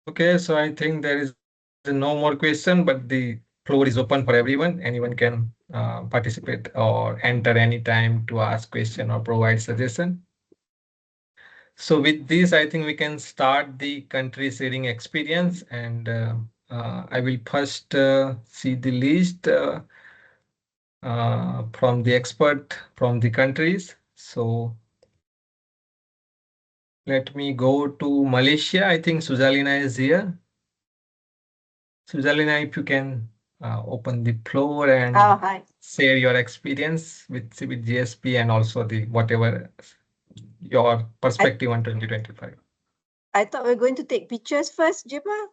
Okay, so I think there is no more question, but the floor is open for everyone. Anyone can participate or enter anytime to ask question or provide suggestion. So with this, I think we can start the country sharing experience, and I will first see the list from the expert from the countries. So let me go to Malaysia. I think Suzalina is here. Suzalina, if you can open the floor and Hi. share your experience with CBIT-GSP and also the whatever your perspective on 2025. I thought we are going to take pictures first, Jipa.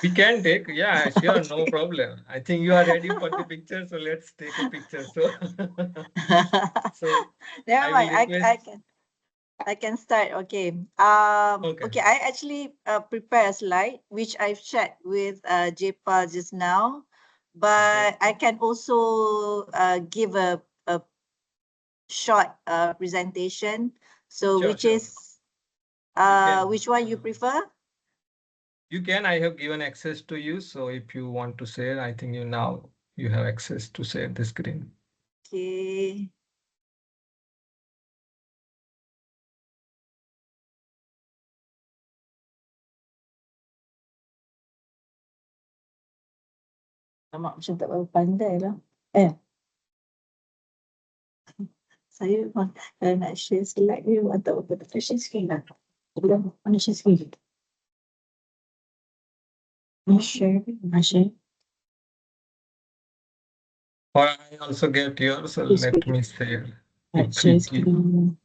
We can take, yeah, sure, no Okay. problem. I think you are ready for the picture, so let's take a picture. So, so Never I will mind. request. I can start. Okay. Okay. Okay. I actually prepare a slide which I've shared with Jipa just now, Okay. but I can also give a short presentation. So Sure, sure. You can. which one you prefer? You can. I have given access to you, so if you want to share, I think you now you have access to share the screen. Okay. Alamak, macam tak berapa pandai lah. Saya kalau nak share slide ni memang tak berapa nak share screen lah. Mana share screen? Share. Or I also get yours, so let me share it Share with you. screen.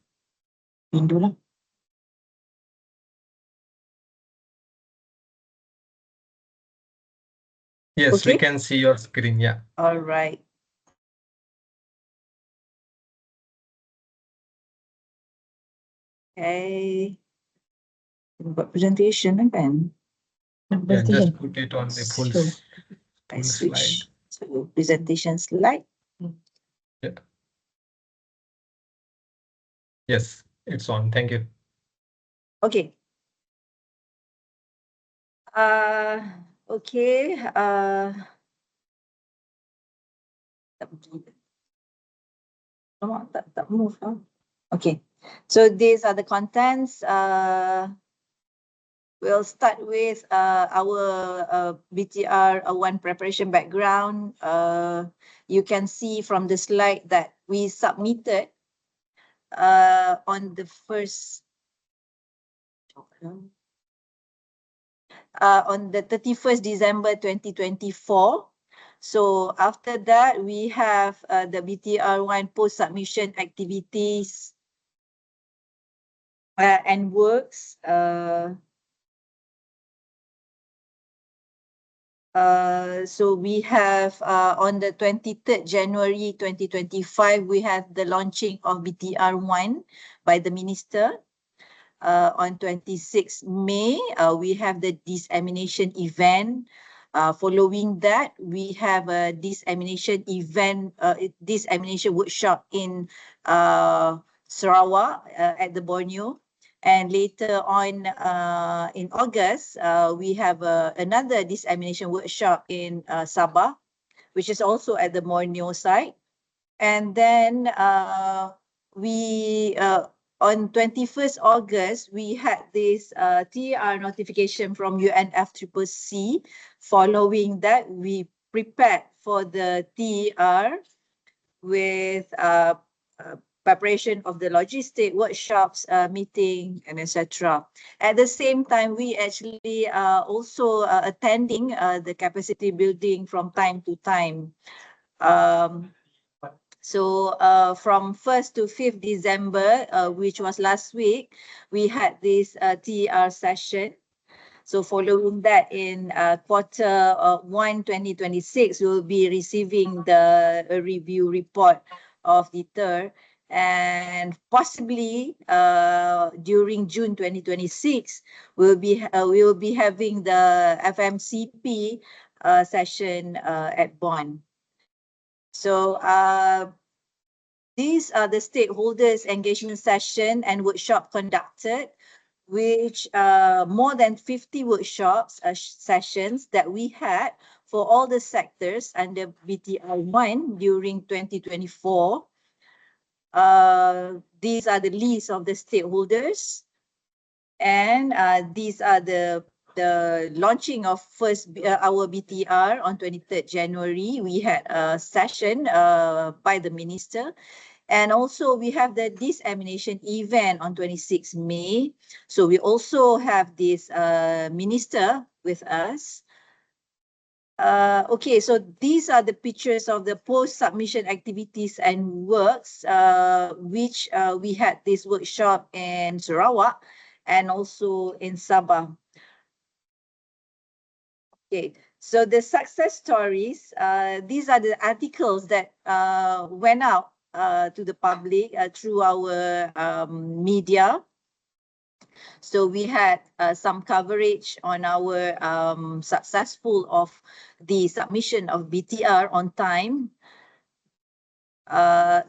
Window lah. Yes, we Okay. can see your screen. Yeah. All right. Okay. Buat presentation lah kan? Yeah, just put it on the full So, I full slide. switch to presentation slide. Yeah. Yes, it's on. Thank you. Okay. Okay. Tak move. Okay. So these are the contents. We'll start with our BTR1 preparation background. You can see from the slide that we submitted on the first on the 31st December 2024. So after that, we have the BTR1 post-submission activities and works. So we have on the 23rd January 2025, we have the launching of BTR1 by the Minister. On 26th May, we have the dissemination event. Following that, we have a dissemination event, dissemination workshop in Sarawak at the Borneo. And later on in August, we have another dissemination workshop in Sabah, which is also at the Borneo site. And then on 21st August, we had this TR notification from UNFCCC. Following that, we prepared for the TR with preparation of the logistic workshops, meeting, and etc. At the same time, we actually also attending the capacity building from time to time. So from 1st to 5th December, which was last week, we had this TR session. So following that, in Q1 2026, we'll be receiving the review report of the TR, and possibly during June 2026, we will be having the FMCP session at Bonn. So these are the stakeholders engagement session and workshop conducted. which more than 50 workshops, sessions that we had for all the sectors under BTR1 during 2024. These are the list of the stakeholders, and these are the launching of our BTR on 23rd January. We had a session by the minister. And also we have the dissemination event on 26 May. So we also have this minister with us. Okay, so these are the pictures of the post-submission activities and works, which we had this workshop in Sarawak and also in Sabah. Okay, so the success stories, these are the articles that went out to the public through our media. So we had some coverage on our successful of the submission of BTR on time.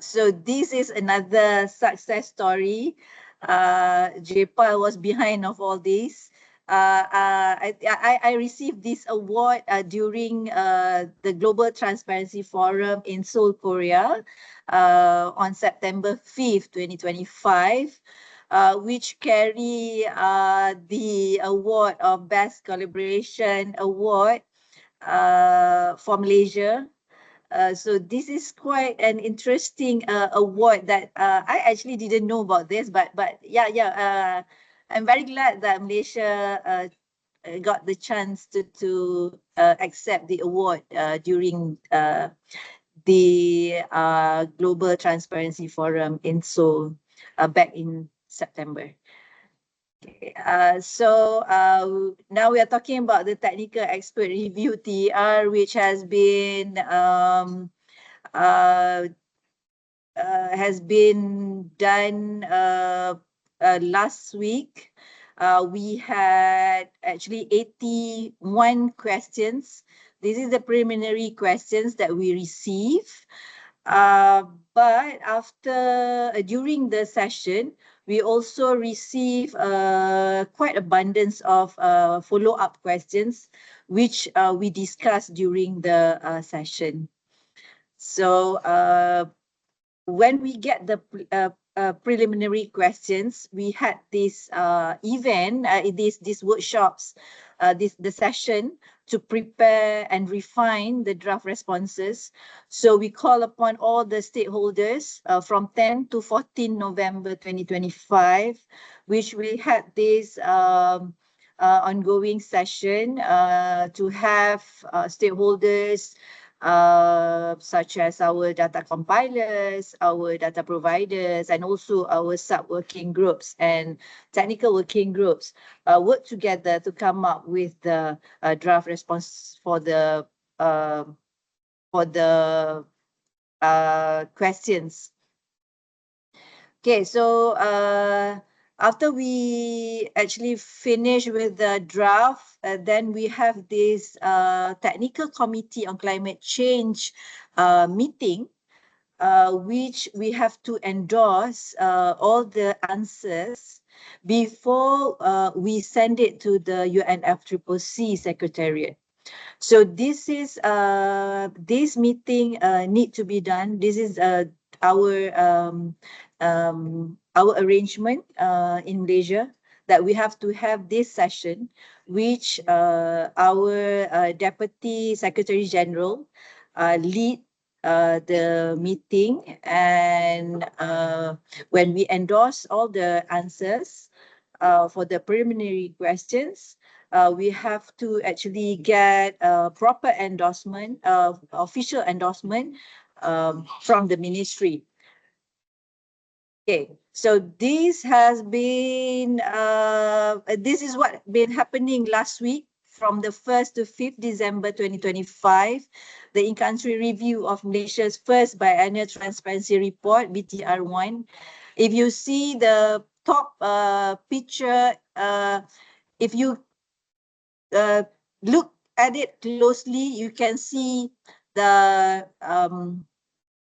So this is another success story. JPAL was behind of all this. I received this award during the Global Transparency Forum in Seoul, Korea on September 5th, 2025. Which carry the award of Best Collaboration Award for Malaysia. So this is quite an interesting award that I actually didn't know about this, but yeah, I'm very glad that Malaysia got the chance to accept the award during the Global Transparency Forum in Seoul back in September. Okay, so now we are talking about the technical expert review TER, which has been done last week. We had actually 81 questions. This is the preliminary questions that we receive. But after during the session, we also receive quite abundance of follow-up questions, which we discussed during the session. So when we get the preliminary questions, we had this event, these workshops, the session to prepare and refine the draft responses. So we call upon all the stakeholders from 10 to 14 November 2025, which we had this ongoing session to have stakeholders such as our data compilers, our data providers, and also our sub-working groups and technical working groups work together to come up with the draft response for the questions. Okay, so after we actually finish with the draft, then we have this technical committee on climate change meeting, which we have to endorse all the answers before we send it to the UNFCCC Secretariat. So this is this meeting need to be done. This is our arrangement in Malaysia, that we have to have this session, which our Deputy Secretary General lead the meeting, and when we endorse all the answers for the preliminary questions, we have to actually get a proper endorsement, official endorsement from the ministry. Okay, so this has been, this is what been happening last week from the 1st to 5th December 2025, the in-country review of Malaysia's first biannual transparency report, BTR1. If you see the top picture, if you look at it closely, you can see the,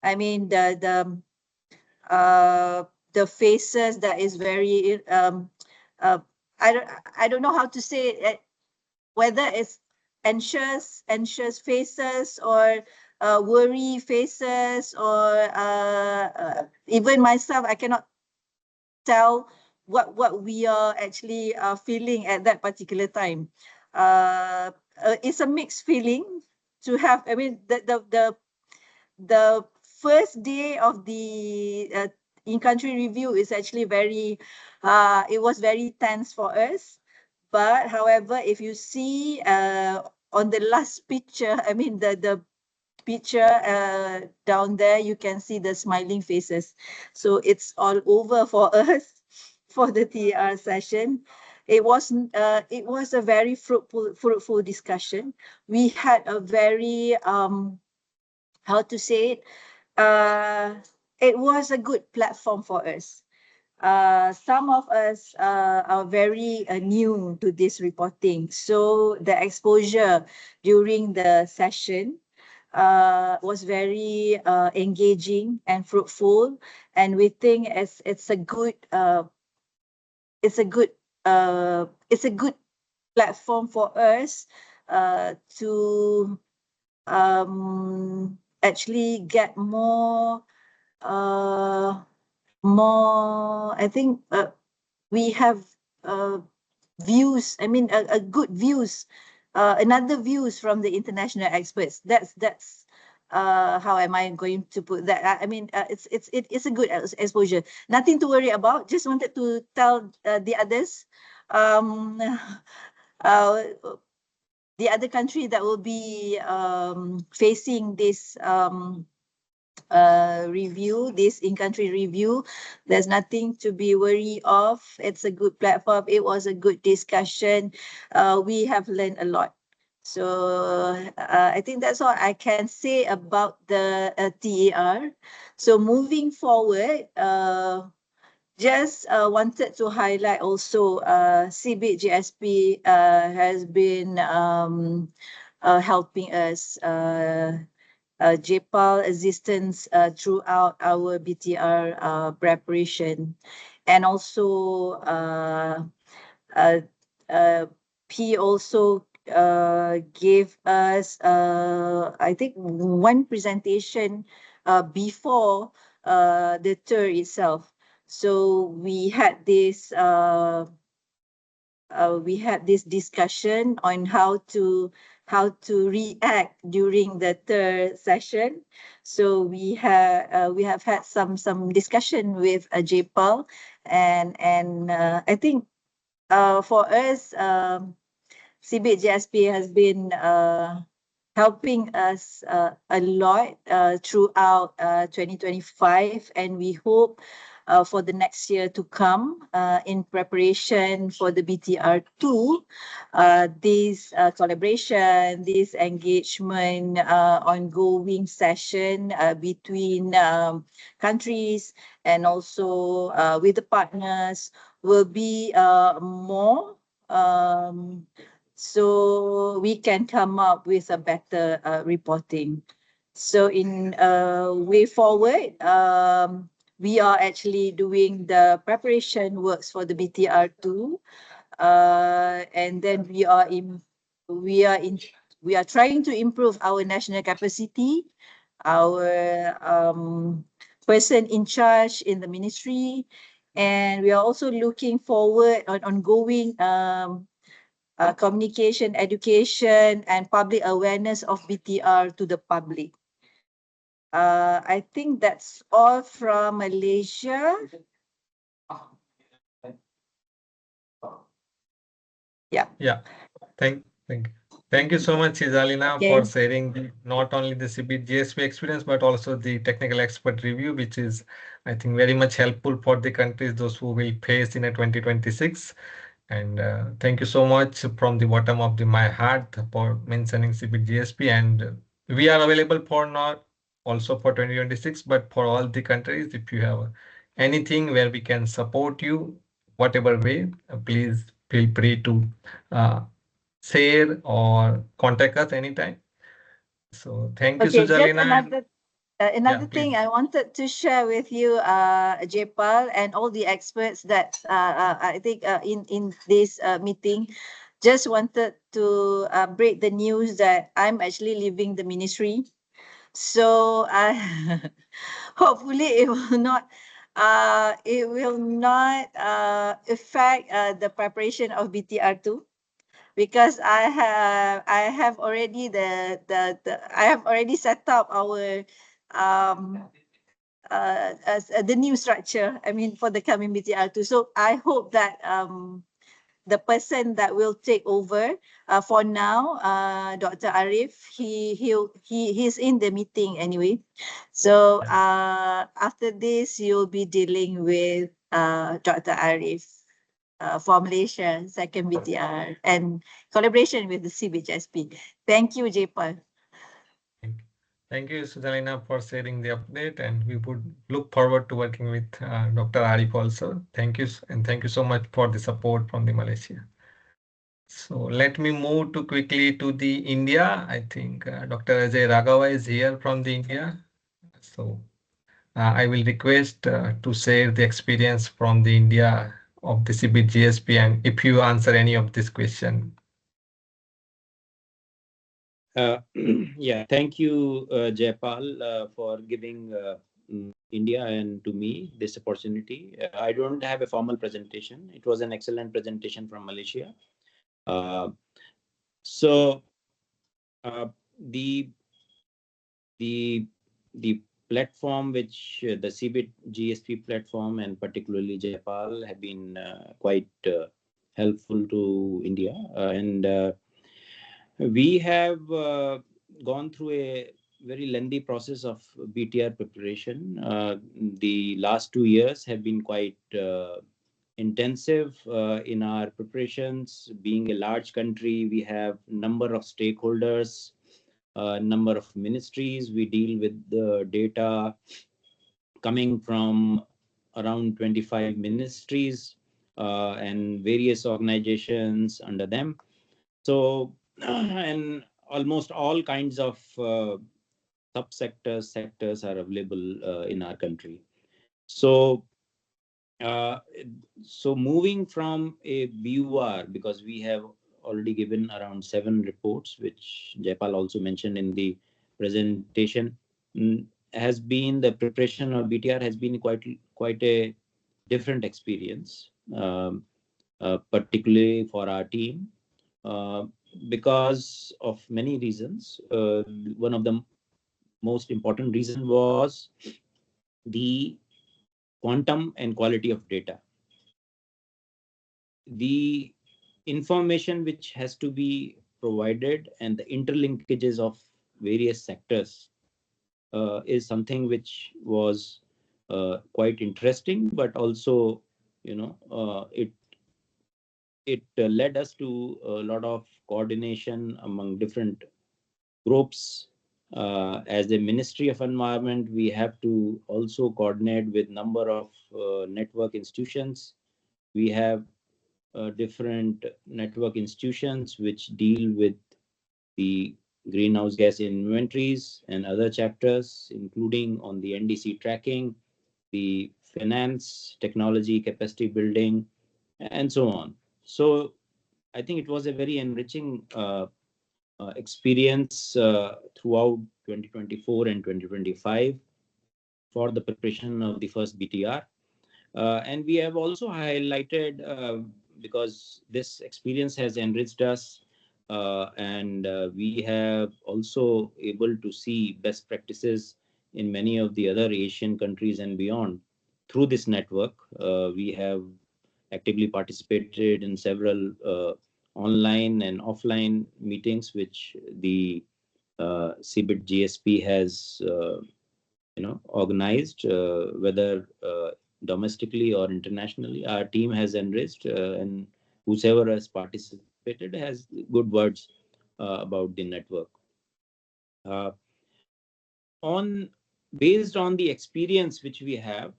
I mean, the faces that is very I don't know how to say it, whether it's anxious faces or worry faces, or even myself, I cannot tell what we are actually feeling at that particular time. It's a mixed feeling to have. I mean, the first day of the in-country review is actually very, it was very tense for us. But however, if you see on the last picture, I mean the picture down there, you can see the smiling faces. So it's all over for us for the TR session. It was a very fruitful discussion. We had a very how to say it, it was a good platform for us. Some of us are very new to this reporting, so the exposure during the session was very engaging and fruitful, and we think it's a good it's a good it's a good platform for us to actually get more I think we have views, I mean a good views, another views from the international experts. That's how am I going to put that? I mean, it's a good exposure. Nothing to worry about. Just wanted to tell the others, uh, the other country that will be facing this review, this in-country review, there's nothing to be worried of. It's a good platform. It was a good discussion. We have learned a lot. So I think that's all I can say about the TER. So moving forward, just wanted to highlight also CBIT-GSP has been helping us, JPAL assistance throughout our BTR preparation. And also he also gave us I think one presentation before the tour itself. So we had this discussion on how to react during the third session. So we have had some discussion with JPAL, and I think for us, CBIT-GSP has been helping us a lot throughout 2025, and we hope for the next year to come in preparation for the BTR2, this collaboration, this engagement, ongoing session between countries and also with the partners will be more, so we can come up with a better reporting. So in way forward, we are actually doing the preparation works for the BTR2, and then we are trying to improve our national capacity, our person in charge in the ministry, and we are also looking forward on ongoing communication, education, and public awareness of BTR to the public. I think that's all from Malaysia. Yeah. Yeah. Thank you so much, Izalina, for sharing not only the CBIT-GSP experience, but also the technical expert review, which is, I think, very much helpful for the countries, those who will face in a 2026. And thank you so much from the bottom of my heart for mentioning CBIT-GSP. And we are available for not also for 2026, but for all the countries. If you have anything where we can support you, whatever way, please feel free to share or contact us anytime. So thank you, Okay, just Sujalina. Another Yeah, thing please. I wanted to share with you, Jepal, and all the experts that I think in this meeting, just wanted to break the news that I'm actually leaving the ministry. So hopefully it will not affect the preparation of BTR2, because I have already I have already set up our um as the new structure, I mean, for the coming BTR2. So I hope that the person that will take over for now, Dr. Arif, he's in the meeting anyway. So Yeah. after this, you'll be dealing with Dr. Arif for Malaysia, second BTR, and collaboration with the CBIT-GSP. Thank you, Jepal. Thank thank you, Sujalina, for sharing the update, and we would look forward to working with Dr. Arif also. Thank you, and thank you so much for the support from the Malaysia. So let me move to quickly to the India. I think Dr. Ajay Raghava is here from the India. So I will request to share the experience from the India of the CBIT-GSP, and if you answer any of this question. Yeah, thank you, Jaipal, for giving India and to me this opportunity. I don't have a formal presentation. It was an excellent presentation from Malaysia. Uh, so the the the platform which the CBIT GSP platform and particularly Jaipal have been quite helpful to India, and we have gone through a very lengthy process of BTR preparation. The last 2 years have been quite intensive in our preparations. Being a large country, we have number of stakeholders, number of ministries. We deal with the data coming from around 25 ministries and various organizations under them. So, and almost all kinds of sectors are available in our country. So, uh, so moving from a viewer, because we have already given around 7 reports, which Jaipal also mentioned in the presentation, has been the preparation of BTR has been quite a different experience, particularly for our team, uh, because of many reasons. One of the most important reason was the quantum and quality of data. The information which has to be provided and the interlinkages of various sectors is something which was quite interesting, but also, it led us to a lot of coordination among different groups. As the Ministry of Environment, we have to also coordinate with number of network institutions. We have different network institutions which deal with the greenhouse gas inventories and other chapters, including on the NDC tracking, the finance, technology, capacity building, and so on. So I think it was a very enriching experience throughout 2024 and 2025 for the preparation of the first BTR. And we have also highlighted, because this experience has enriched us, and we have also able to see best practices in many of the other Asian countries and beyond. Through this network, we have actively participated in several online and offline meetings, which the CBIT GSP has organized, whether domestically or internationally. Our team has enriched, and whoever has participated has good words about the network. Uh, on Based on the experience which we have,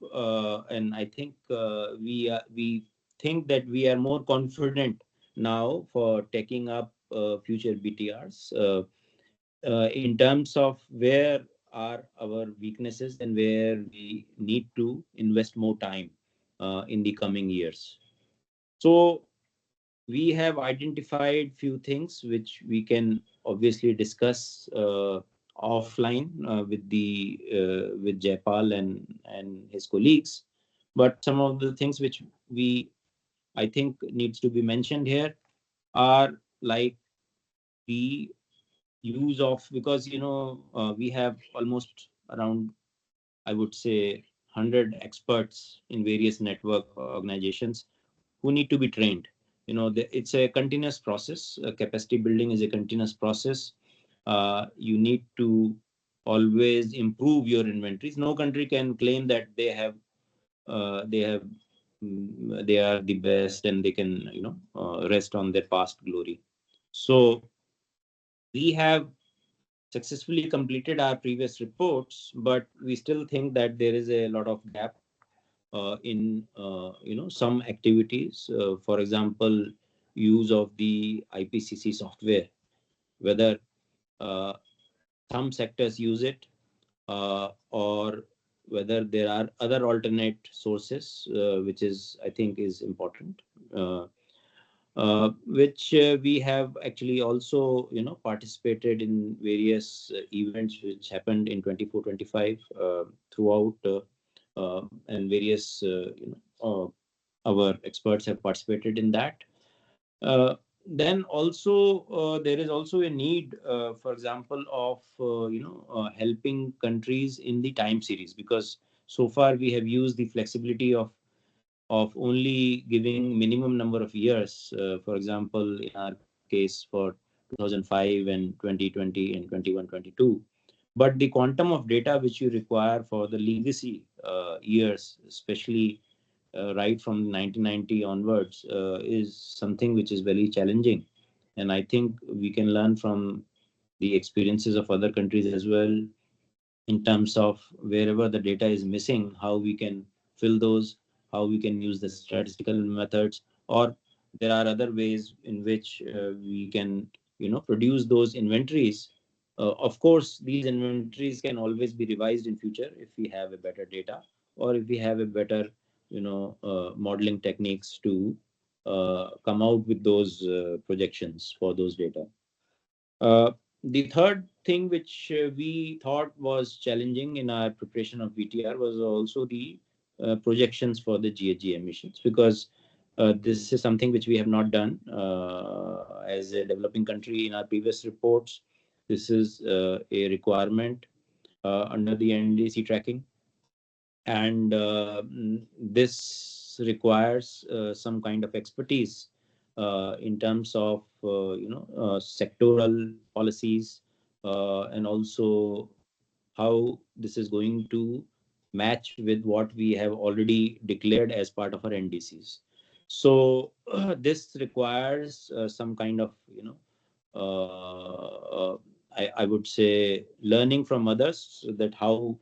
and I think we think that we are more confident now for taking up future BTRs in terms of where are our weaknesses and where we need to invest more time in the coming years. So we have identified few things which we can obviously discuss offline with Jaipal and his colleagues. But some of the things which I think needs to be mentioned here are like the use of, because we have almost around, I would say, 100 experts in various network organizations who need to be trained. It's a continuous process. Capacity building is a continuous process. You need to always improve your inventories. No country can claim that they have they are the best and they can rest on their past glory. So we have successfully completed our previous reports, but we still think that there is a lot of gap in some activities. For example, use of the IPCC software, whether uh, some sectors use it or whether there are other alternate sources, which is, I think, is important. Which we have actually also participated in various events which happened in 24-25 throughout, and various our experts have participated in that. Then also there is also a need, for example, of helping countries in the time series, because so far we have used the flexibility of only giving minimum number of years. For example, in our case for 2005 and 2020 and 21-22. But the quantum of data which you require for the legacy years, especially right from 1990 onwards, is something which is very challenging. And I think we can learn from the experiences of other countries as well, in terms of wherever the data is missing, how we can fill those, how we can use the statistical methods, or there are other ways in which we can, produce those inventories. Of course, these inventories can always be revised in future if we have a better data, or if we have a better, modeling techniques to come out with those projections for those data. The third thing which we thought was challenging in our preparation of VTR was also the projections for the GHG emissions, because this is something which we have not done as a developing country in our previous reports. This is a requirement under the NDC tracking, and this requires some kind of expertise in terms of sectoral policies, and also how this is going to match with what we have already declared as part of our NDCs. So this requires some kind of I would say learning from others, that how,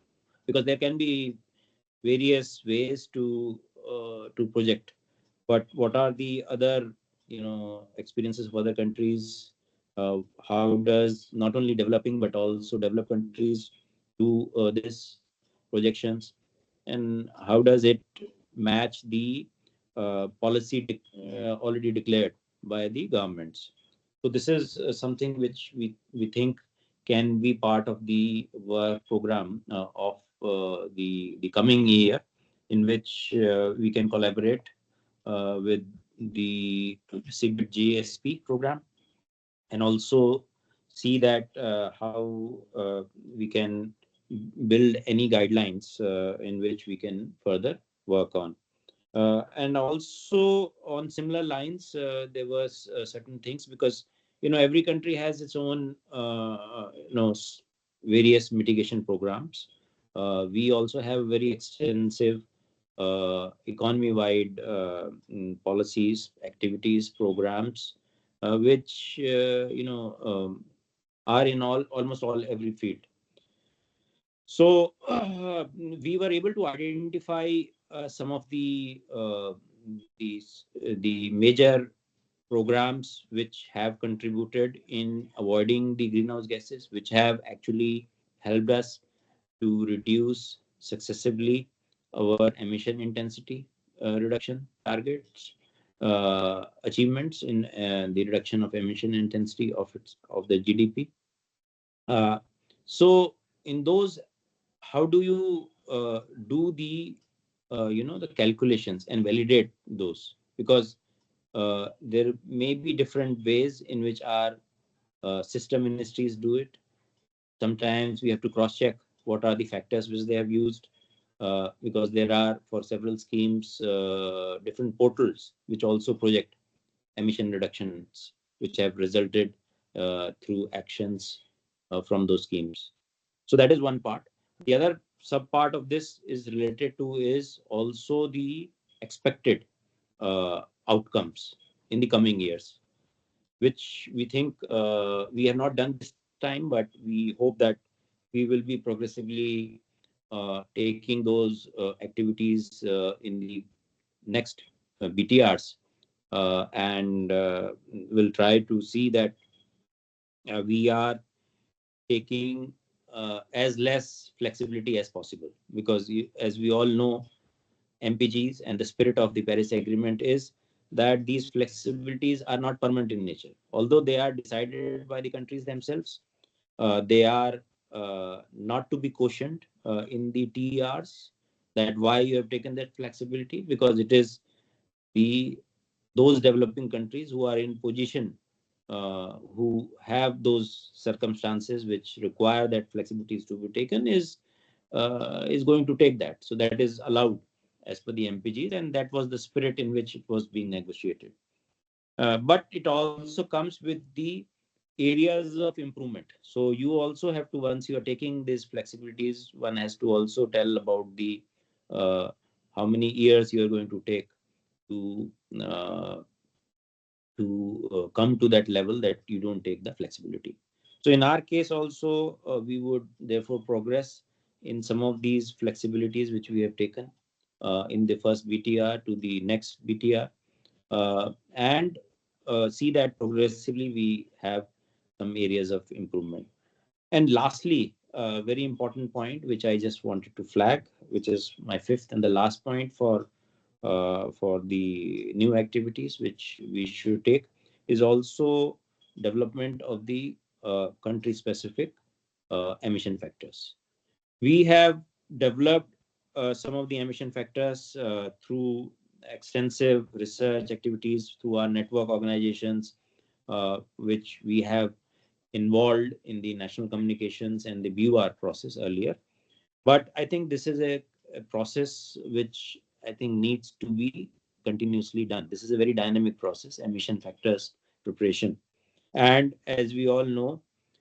because there can be various ways to project, but what are the other experiences of other countries? How does not only developing but also developed countries do this projections, and how does it match the policy already declared by the governments? So this is something which we think can be part of the work program of the coming year, in which we can collaborate with the CBIT-GSP program, and also see that how we can build any guidelines in which we can further work on. And also on similar lines, there was certain things, because every country has its own various mitigation programs. We also have very extensive economy-wide policies, activities, programs, which are in almost all every field. So we were able to identify some of the major programs which have contributed in avoiding the greenhouse gases, which have actually helped us to reduce successively our emission intensity reduction targets, achievements in the reduction of emission intensity of the GDP. So in those, how do you do the the calculations and validate those? Because there may be different ways in which our system ministries do it. Sometimes we have to cross check what are the factors which they have used, because there are, for several schemes, different portals which also project emission reductions which have resulted through actions from those schemes. So that is one part. The other sub part of this is related to is also the expected outcomes in the coming years, which we think we have not done this time, but we hope that we will be progressively taking those activities in the next BTRs, and we'll try to see that we are taking as less flexibility as possible, because as we all know, MPGs and the spirit of the Paris Agreement is that these flexibilities are not permanent in nature. Although they are decided by the countries themselves, they are not to be cautioned in the TERs, that why you have taken that flexibility, because it is the those developing countries who are in position, who have those circumstances which require that flexibilities to be taken, is going to take that. So that is allowed as per the MPGs, and that was the spirit in which it was being negotiated. But it also comes with the areas of improvement. So you also have to, once you are taking these flexibilities, one has to also tell about the how many years you are going to take to uh, come to that level that you don't take the flexibility. So in our case also, we would therefore progress in some of these flexibilities which we have taken in the first BTR to the next BTR, and see that progressively we have some areas of improvement. And lastly, a very important point which I just wanted to flag, which is my fifth and the last point for the new activities which we should take, is also development of the country specific emission factors. We have developed some of the emission factors through extensive research activities through our network organizations, which we have involved in the national communications and the BUR process earlier. But I think this is a process which I think needs to be continuously done. This is a very dynamic process, emission factors preparation. And as we all know,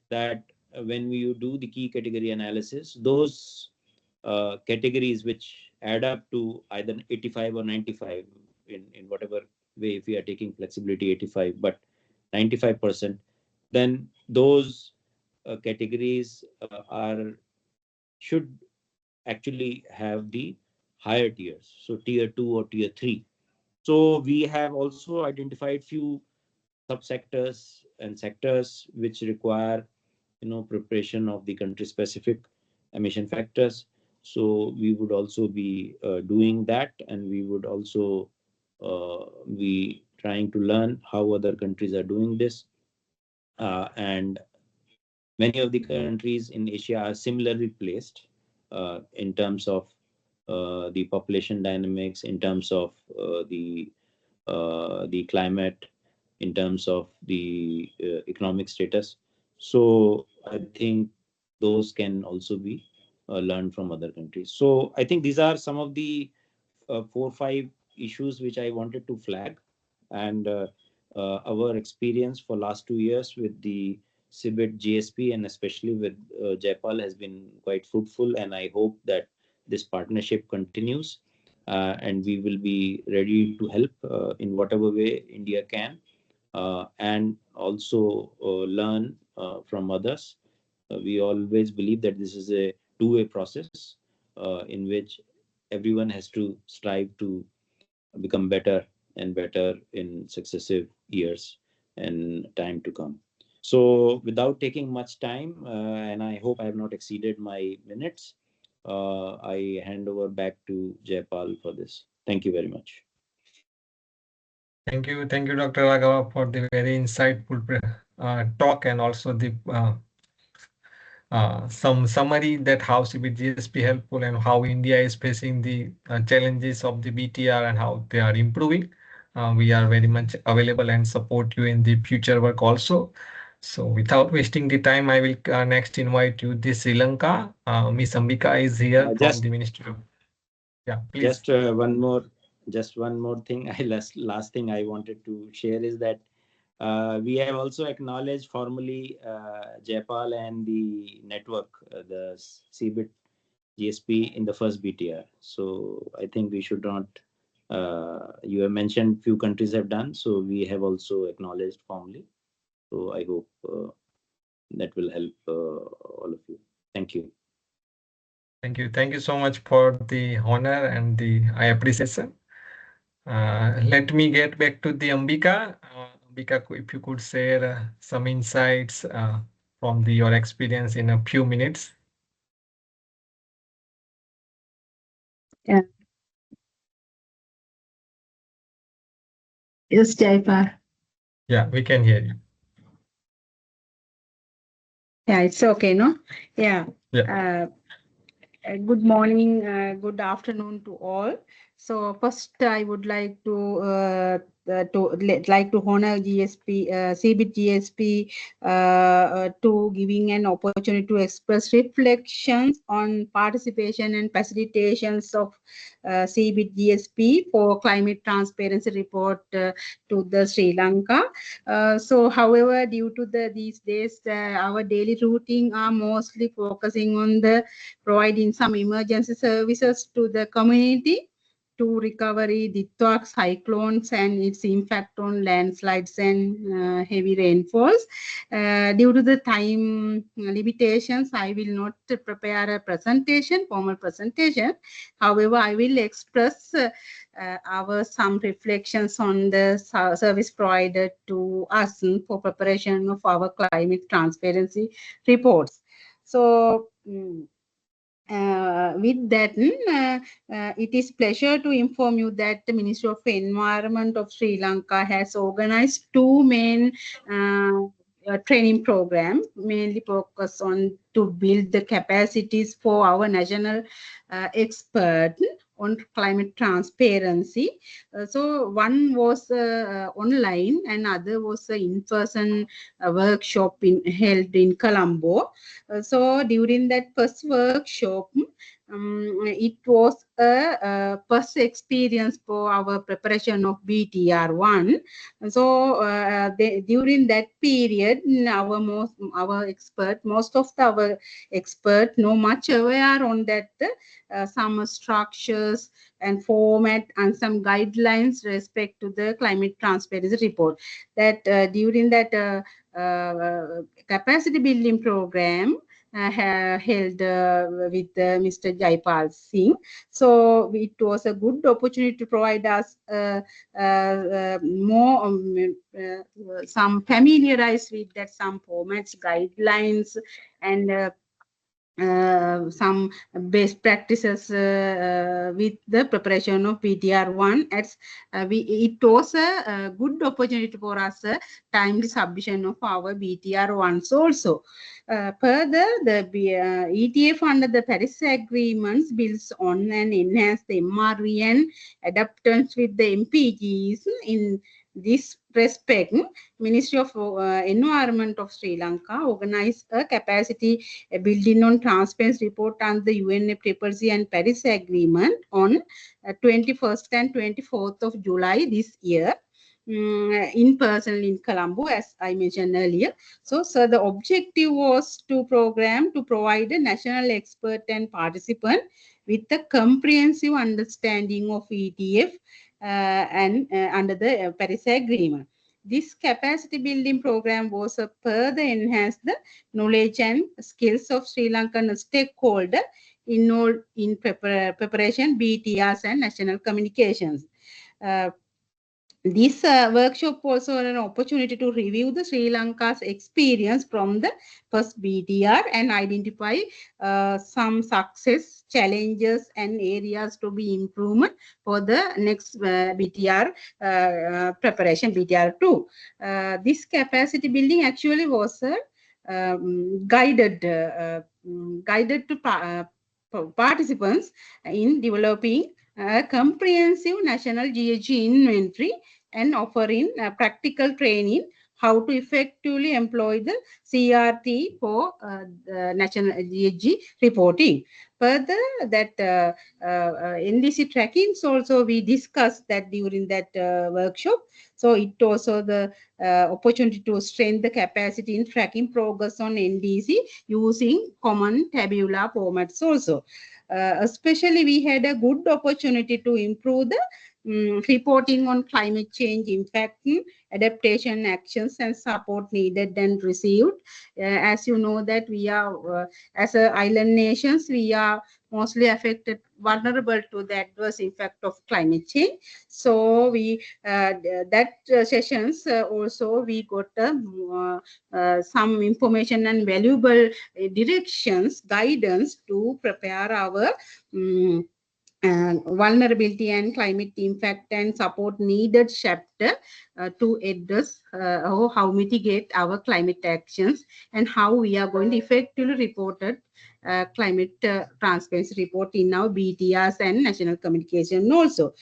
that when you do the key category analysis, those categories which add up to either 85 or 95, in whatever way, if we are taking flexibility 85, but 95%, then those categories should actually have the higher tiers, so tier 2 or tier 3. So we have also identified few subsectors and sectors which require preparation of the country specific emission factors. So we would also be doing that, and we would also be trying to learn how other countries are doing this, and many of the countries in Asia are similarly placed in terms of the population dynamics, in terms of the climate, in terms of the economic status. So I think those can also be learned from other countries. So I think these are some of the 4 or 5 issues which I wanted to flag, and our experience for last 2 years with the CBIT-GSP and especially with Jaipal has been quite fruitful, and I hope that this partnership continues, and we will be ready to help in whatever way India can, and also learn from others. We always believe that this is a two-way process in which everyone has to strive to become better and better in successive years and time to come. So without taking much time, and I hope I have not exceeded my minutes, I hand over back to Jaipal for this. Thank you very much. Thank you, Dr. Raghava, for the very insightful talk, and also the some summary that how CBIT-GSP helpful and how India is facing the challenges of the BTR and how they are improving. We are very much available and support you in the future work also. So without wasting the time, I will next invite you the Sri Lanka. Miss Ambika is here from Just the Ministry of. Yeah, please. just one more thing. Last thing I wanted to share is that we have also acknowledged formally Jaipal and the network, the CBIT GSP in the first BTR. So I think we should not. You have mentioned few countries have done, so we have also acknowledged formally. So I hope that will help all of you. Thank you. Thank you so much for the honor and the appreciation. Let me get back to the Ambika. Ambika, if you could share some insights from your experience in a few minutes. Yeah. Yes, Jaipal. Yeah, we can hear you. Yeah, it's okay, no? Yeah. Yeah. Good morning, good afternoon to all. So first, I would like to honor GSP, CBIT-GSP to giving an opportunity to express reflections on participation and facilitations of CBIT-GSP for climate transparency report to the Sri Lanka. So, however, due to these days, our daily routine are mostly focusing on the providing some emergency services to the community to recovery Ditwak cyclones and its impact on landslides and heavy rainfalls. Due to the time limitations, I will not prepare a formal presentation. However, I will express some reflections on the service provided to us for preparation of our climate transparency reports. So, with that, it is pleasure to inform you that the Ministry of Environment of Sri Lanka has organized two main training program, mainly focus on to build the capacities for our national expert on climate transparency. So one was online and other was an in-person workshop held in Colombo. So during that first workshop, it was a first experience for our preparation of BTR1. So during that period, most of our expert know much aware on that some structures and format and some guidelines respect to the climate transparency report. That during that capacity building program held with Mr. Jaipal Singh. So it was a good opportunity to provide us more some familiarize with that some formats, guidelines, and some best practices with the preparation of BTR1. It was a good opportunity for us timely submission of our BTR1s also. Further, the ETF under the Paris Agreements builds on and enhance the MRV and adaptance with the MPGs. In this respect, Ministry of Environment of Sri Lanka organized a capacity building on transparency report on the UNFCCC and Paris Agreement on 21st and 24th of July this year. In person in Colombo, as I mentioned earlier. So the objective was to provide a national expert and participant with a comprehensive understanding of ETF and under the Paris Agreement. This capacity building program was further enhanced the knowledge and skills of Sri Lankan stakeholders in preparation BTRs and national communications. This workshop also an opportunity to review the Sri Lanka's experience from the first BTR and identify some success, challenges and areas to be improvement for the next BTR preparation, BTR2. This capacity building actually was guided to participants in developing a comprehensive national GHG inventory and offering practical training how to effectively employ the CRT for national GHG reporting. Further, that NDC trackings also we discussed that during that workshop. So it also the opportunity to strengthen the capacity in tracking progress on NDC using common tabular formats also. Especially we had a good opportunity to improve the reporting on climate change impact, adaptation actions and support needed and received. As you know that we are, as a island nations, we are mostly affected, vulnerable to the adverse impact of climate change. So we, sessions also we got some information and valuable directions, guidance to prepare our vulnerability and climate impact and support needed chapter to address how mitigate our climate actions and how we are going to effectively report it. Climate transparency report in our BTRs and national communication also.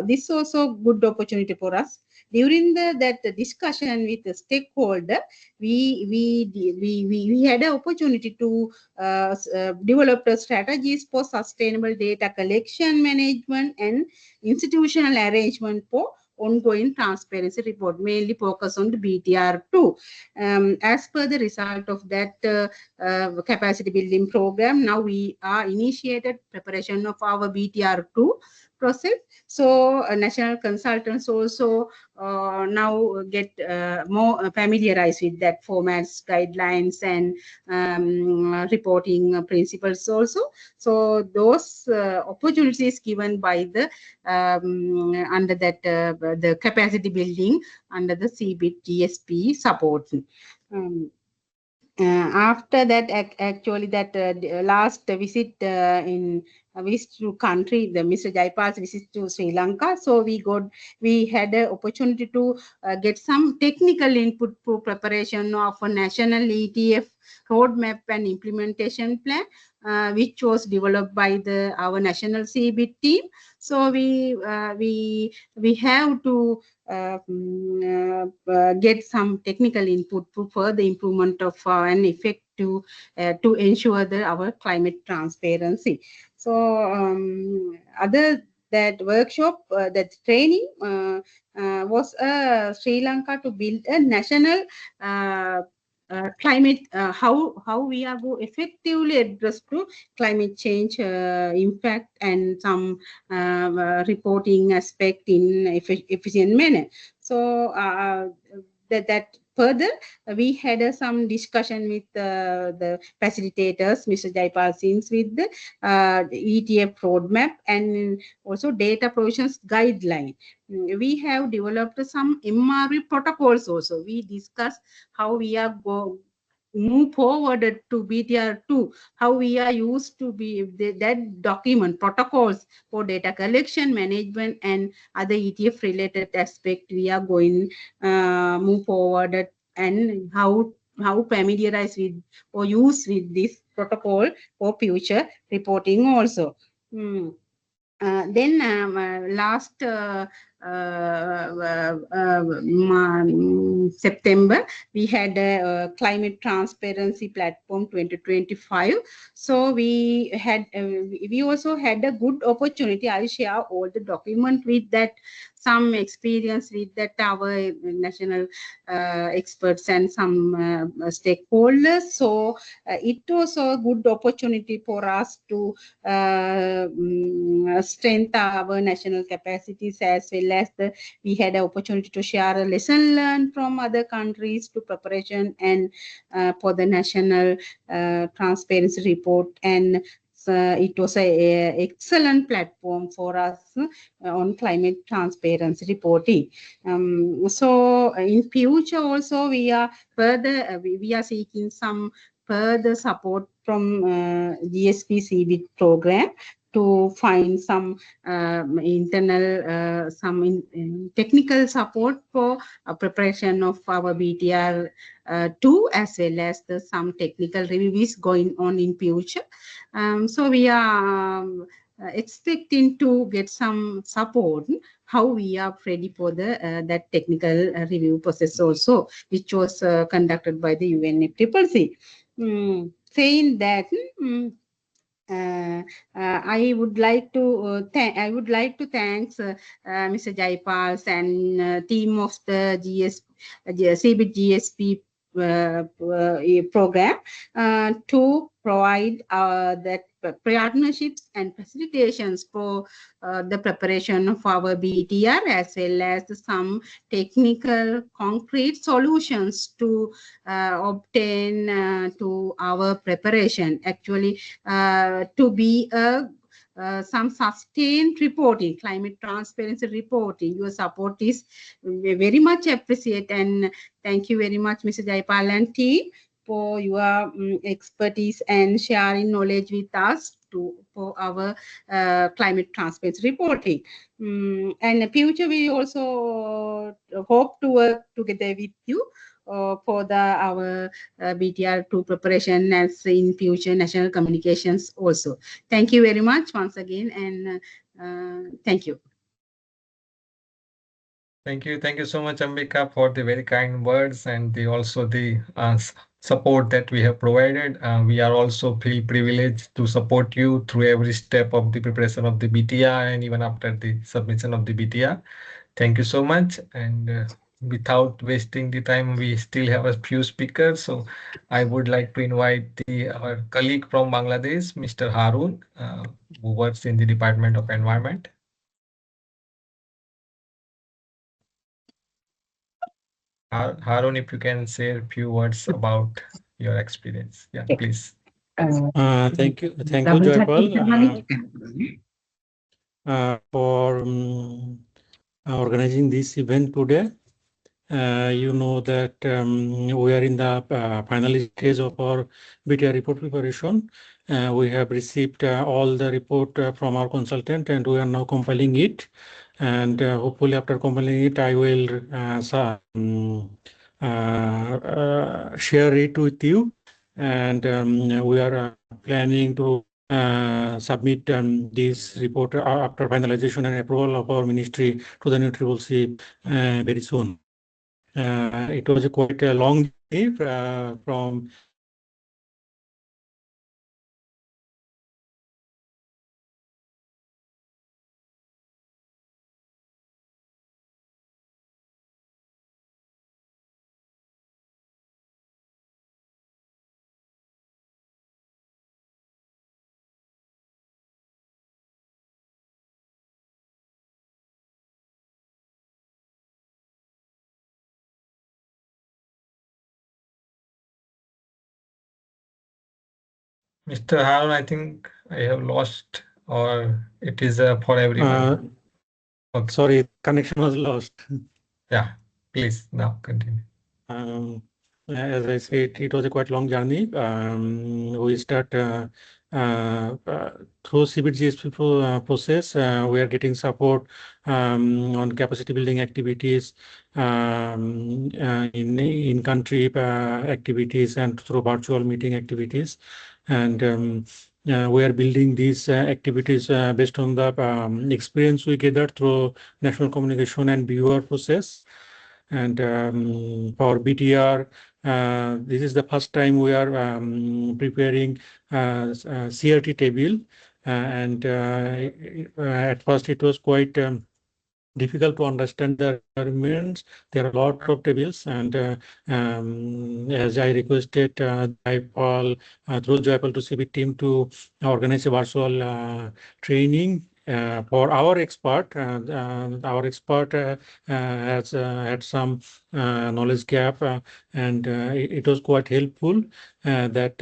This also good opportunity for us. During that discussion with the stakeholder, we had an opportunity to develop the strategies for sustainable data collection, management, and institutional arrangement for ongoing transparency report, mainly focus on the BTR2. As per the result of that capacity building program, now we are initiated preparation of our BTR2 process. So national consultants also now get more familiarized with that formats, guidelines and reporting principles also. So those opportunities given by the under that the capacity building under the CBIT-GSP support. After that, actually, that last visit in visit to country, the Mr. Jaipal's visit to Sri Lanka. So we had an opportunity to get some technical input for preparation of a national ETF roadmap and implementation plan, which was developed by our national CBIT team. So we have to get some technical input for further improvement of an effective to ensure our climate transparency. So other that workshop, that training was Sri Lanka to build a national climate, how we are going effectively address to climate change impact and some reporting aspect in efficient manner. So that further, we had some discussion with the facilitators, Mr. Jaipal Singhs, with the ETF roadmap and also data provisions guideline. We have developed some MRV protocols also. We discussed how we are move forward to BTR2, how we are used to be that document protocols for data collection, management, and other ETF related aspect. We are going move forward and how familiarize with or use with this protocol for future reporting also. Then last September, we had a climate transparency platform 2025. So we also had a good opportunity. I'll share all the document with that, some experience with that our national experts and some stakeholders. So it was a good opportunity for us to strengthen our national capacities, as well as we had an opportunity to share a lesson learned from other countries to preparation and for the national transparency report and it was a excellent platform for us on climate transparency reporting. So in future also we are further we are seeking some further support from GSP CBIT program to find some internal technical support for preparation of our BTR 2, as well as some technical reviews going on in future. So we are expecting to get some support how we are ready for the that technical review process also, which was conducted by the UNFCCC. Saying that, I would like to thank Mr. Jaipal and team of the CBIT-GSP program to provide that partnerships and facilitations for the preparation of our BTR, as well as some technical concrete solutions to obtain to our preparation. Actually, to be some sustained reporting, climate transparency reporting. Your support is very much appreciated, and thank you very much, Mr. Jaipal and team, for your expertise and sharing knowledge with us for our climate transparency reporting. And in the future, we also hope to work together with you for our BTR2 preparation as in future national communications also. Thank you very much once again, and thank you. Thank you so much, Ambika, for the very kind words and also the support that we have provided. We are also feel privileged to support you through every step of the preparation of the BTR and even after the submission of the BTR. Thank you so much. And without wasting the time, we still have a few speakers. So I would like to invite our colleague from Bangladesh, Mr. Harun, who works in the Department of Environment. Harun, if you can say a few words about your experience. Yeah, please. Thank you, Jaipal, for organizing this event today. You know that we are in the final stage of our BTR report preparation. We have received all the report from our consultant, and we are now compiling it. And hopefully after compiling it, I will share it with you. And we are planning to submit this report after finalization and approval of our ministry to the new CCC very soon. It was quite a long day from Mr. Harun, I think I have lost, or it is for everyone. Okay. Sorry, connection was lost. Yeah, please now continue. As I said, it was a quite long journey. We start through CBIT-GSP process. We are getting support on capacity building activities, in country activities, and through virtual meeting activities. And we are building these activities based on the experience we gathered through national communication and viewer process. And for BTR, this is the first time we are preparing CRT table. And at first it was quite difficult to understand the requirements. There are a lot of tables, and as I requested Jaipal, through Jaipal to CBIT team to organize a virtual training for our expert has had some knowledge gap, and it was quite helpful that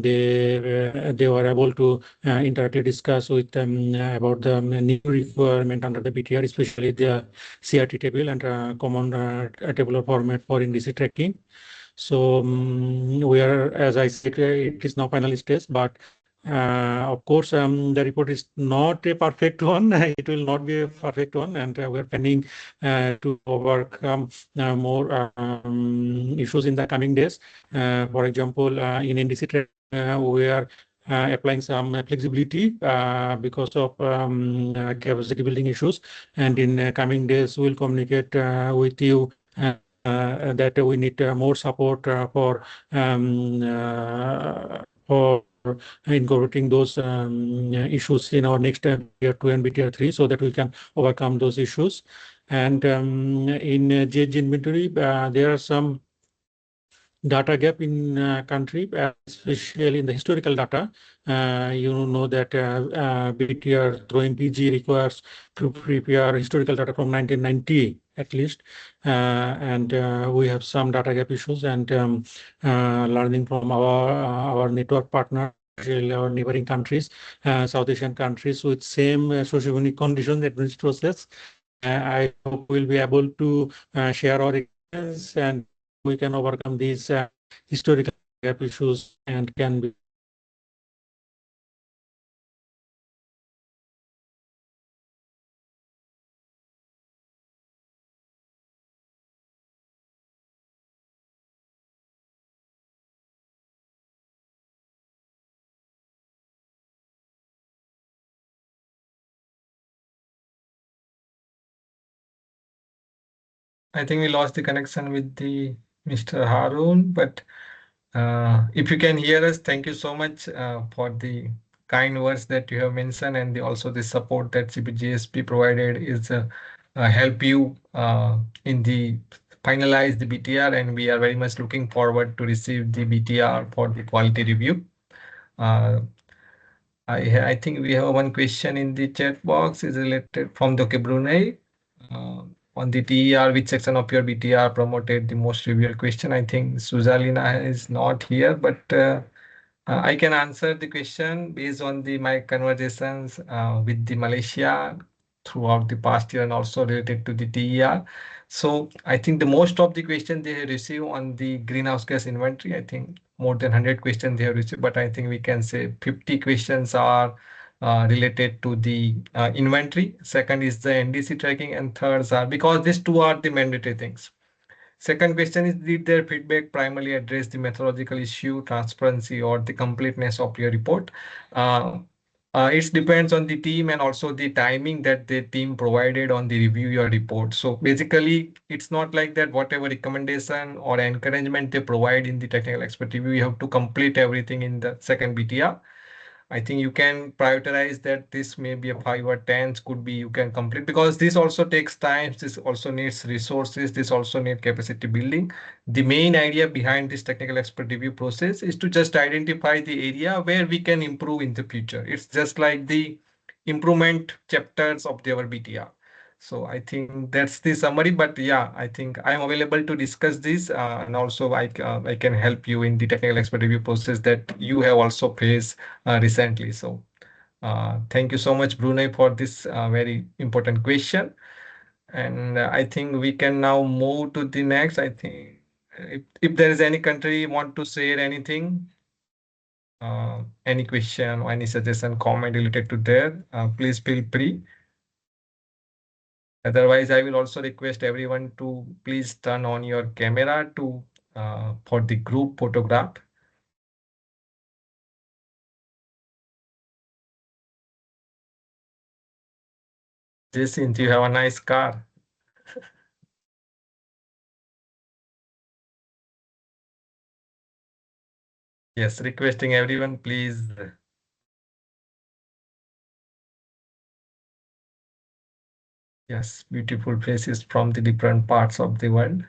they were able to indirectly discuss with them about the new requirement under the BTR, especially the CRT table and common tabular format for indice tracking. So we are, as I said, it is now final stage, but of course, the report is not a perfect one. It will not be a perfect one, and we are planning to overcome more issues in the coming days. For example, in NDC, we are applying some flexibility because of capacity building issues, and in coming days, we'll communicate with you that we need more support for incorporating those issues in our next BTR 2 and BTR 3 so that we can overcome those issues. And in GHG inventory, there are some data gap in country, especially in the historical data. You know that BTR through PG requires to prepare historical data from 1990 at least, and we have some data gap issues, and learning from our network partner, our neighboring countries, South Asian countries with same socio-economic conditions, administrative process. I hope we'll be able to share our experience, and we can overcome these historical gap issues and can be I think we lost the connection with the Mr. Harun, but if you can hear us, thank you so much for the kind words that you have mentioned, and also the support that CBIT-GSP provided is help you in the finalize the BTR, and we are very much looking forward to receive the BTR for the quality review. Uh, I think we have one question in the chat box is related from Dr. Brunei. On the TER, which section of your BTR promoted the most trivial question? I think Suzalina is not here, but I can answer the question based on my conversations with the Malaysia throughout the past year and also related to the TER. So I think the most of the questions they have received on the greenhouse gas inventory, I think more than 100 questions they have received, but I think we can say 50 questions are related to the inventory. Second is the NDC tracking, and thirds are because these two are the mandatory things. Second question is, did their feedback primarily address the methodological issue, transparency, or the completeness of your report? It depends on the team and also the timing that the team provided on the review your report. So basically, it's not like that whatever recommendation or encouragement they provide in the technical expert review, you have to complete everything in the second BTR. I think you can prioritize that this may be a 5 or 10 could be you can complete, because this also takes time. This also needs resources. This also needs capacity building. The main idea behind this technical expert review process is to just identify the area where we can improve in the future. It's just like the improvement chapters of our BTR. So I think that's the summary, but yeah, I think I'm available to discuss this, and also I can help you in the technical expert review process that you have also faced recently. So thank you so much, Brunei, for this very important question. And I think we can now move to the next. I think if there is any country want to share anything, any question or any suggestion, comment related to there, please feel free. Otherwise, I will also request everyone to please turn on your camera to for the group photograph. Jacinth, you have a nice car. Yes, requesting everyone, please. Yes, beautiful faces from the different parts of the world.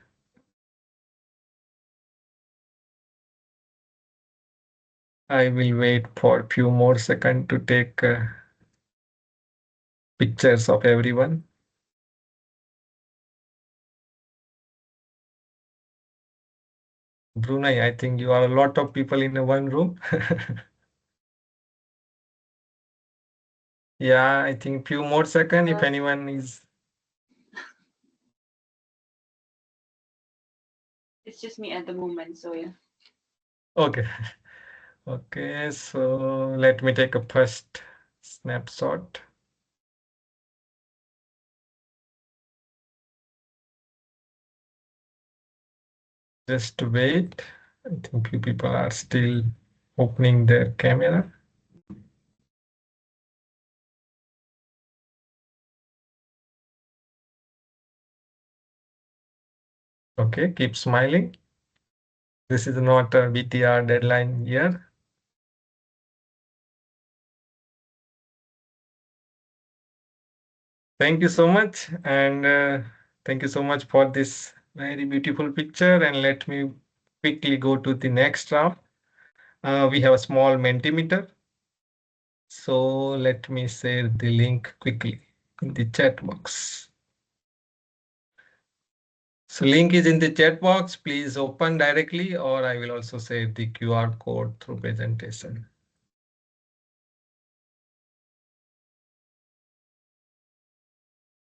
I will wait for a few more seconds to take pictures of everyone. Brunei, I think you are a lot of people in one room. Yeah, I think few more seconds if anyone is. It's just me at the moment, so yeah. Okay. Okay, so let me take a first snapshot. Just wait. I think few people are still opening their camera. Okay, keep smiling. This is not a BTR deadline year. Thank you so much, and thank you so much for this very beautiful picture. And let me quickly go to the next round. We have a small Mentimeter. So let me share the link quickly in the chat box. So link is in the chat box. Please open directly, or I will also share the QR code through presentation.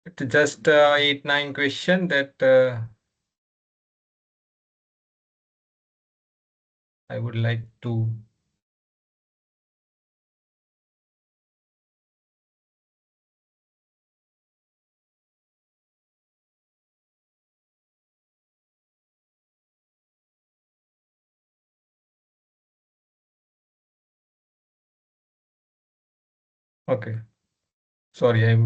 It's just 8-9 question that I would like to. Okay. Sorry, I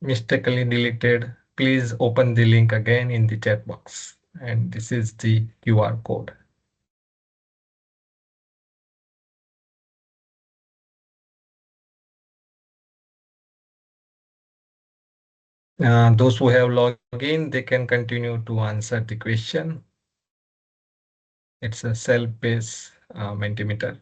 mistakenly deleted. Please open the link again in the chat box. And this is the QR code. Those who have logged in, they can continue to answer the question. It's a self-paced Mentimeter.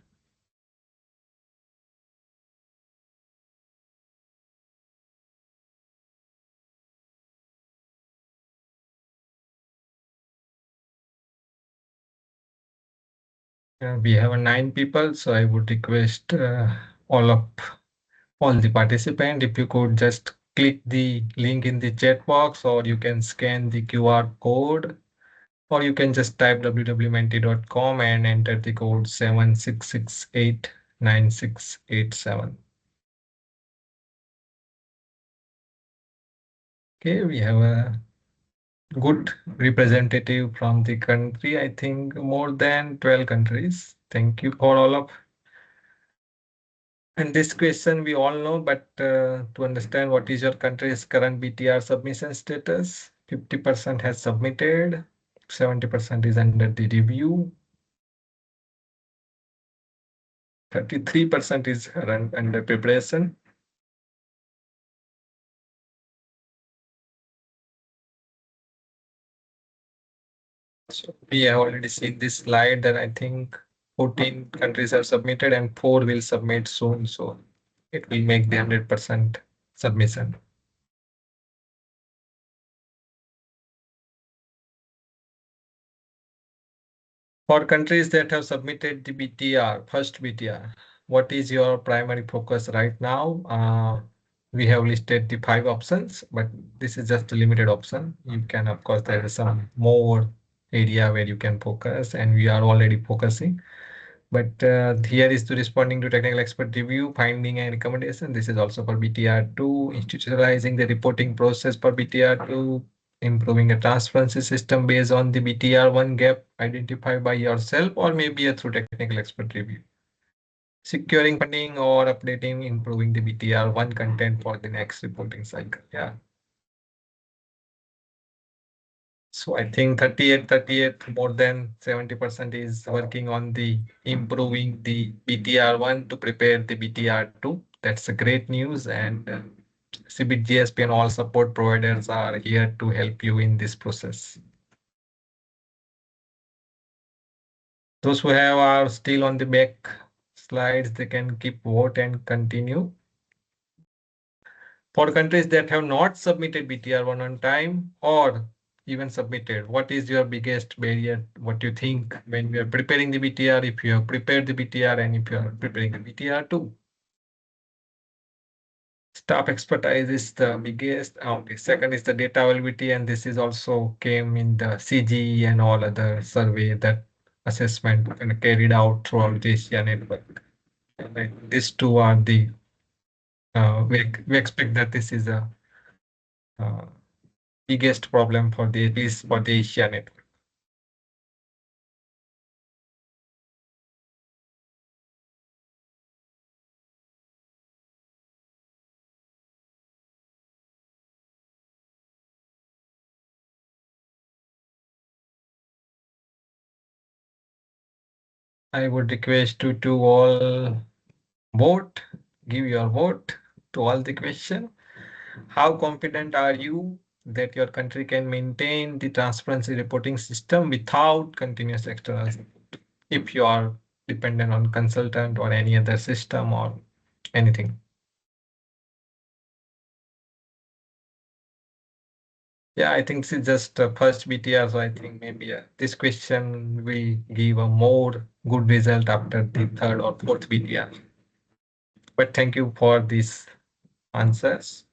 We have 9 people, so I would request all the participants, if you could just click the link in the chat box, or you can scan the QR code, or you can just type www.menti.com and enter the code 76689687. Okay, we have a good representative from the country. I think more than 12 countries. Thank you for all of. And this question we all know, but to understand what is your country's current BTR submission status, 50% has submitted, 70% is under the review, 33% is under preparation. So we have already seen this slide that I think 14 countries have submitted and 4 will submit soon. So it will make the 100% submission. For countries that have submitted the BTR, first BTR, what is your primary focus right now? We have listed the 5 options, but this is just a limited option. You can, of course, there is some more area where you can focus, and we are already focusing. But here is to responding to technical expert review, finding and recommendation. This is also for BTR2, institutionalizing the reporting process for BTR2, improving a transparency system based on the BTR1 gap identified by yourself or maybe through technical expert review. Securing funding or updating, improving the BTR1 content for the next reporting cycle. Yeah. So I think 38, more than 70% is working on the improving the BTR1 to prepare the BTR2. That's a great news, and CBIT-GSP and all support providers are here to help you in this process. Those who are still on the back slides, they can keep vote and continue. For countries that have not submitted BTR1 on time or even submitted, what is your biggest barrier? What do you think when we are preparing the BTR, if you have prepared the BTR and if you are preparing the BTR2? Staff expertise is the biggest. Okay, second is the data availability, and this is also came in the CGE and all other survey that assessment and carried out throughout the Asia network. And these two are the we expect that this is a uh, biggest problem for the at least for the Asia network. I would request you to all vote, give your vote to all the question. How confident are you that your country can maintain the transparency reporting system without continuous external support? If you are dependent on consultant or any other system or anything. Yeah, I think this is just first BTR, so I think maybe this question will give a more good result after the third or fourth BTR. But thank you for these answers.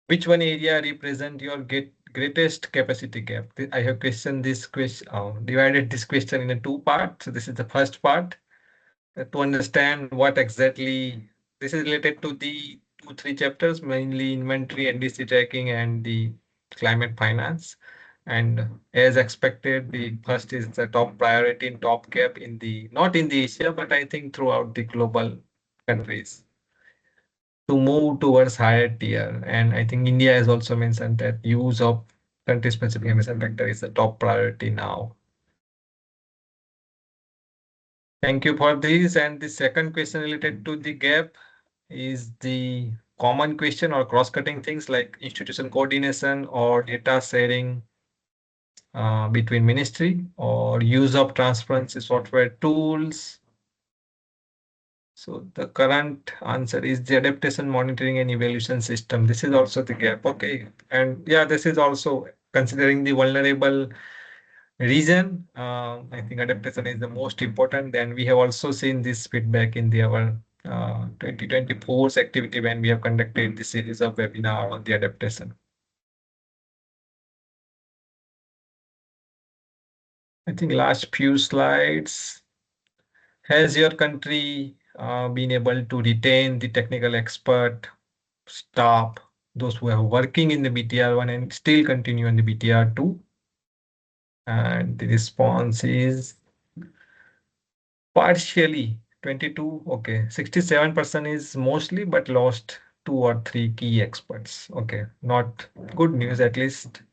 Which one area represent your greatest capacity gap? I have questioned this question, divided this question in two parts. So this is the first part to understand what exactly this is related to the 2, 3 chapters, mainly inventory, NDC tracking, and the climate finance. And as expected, the first is the top priority in top gap in the not in the Asia, but I think throughout the global countries to move towards higher tier. And I think India has also mentioned that use of country-specific emission factor is the top priority now. Thank you for this. And the second question related to the gap is the common question or cross-cutting things like institution coordination or data sharing between ministry or use of transparency software tools. So the current answer is the adaptation monitoring and evaluation system. This is also the gap. Okay. And yeah, this is also considering the vulnerable region. I think adaptation is the most important. Then we have also seen this feedback in our 2024's activity when we have conducted the series of webinar on the adaptation. I think last few slides. Has your country been able to retain the technical expert staff, those who are working in the BTR1 and still continue in the BTR2? And the response is partially 22. Okay, 67% is mostly, but lost 2 or 3 key experts. Okay, not good news at least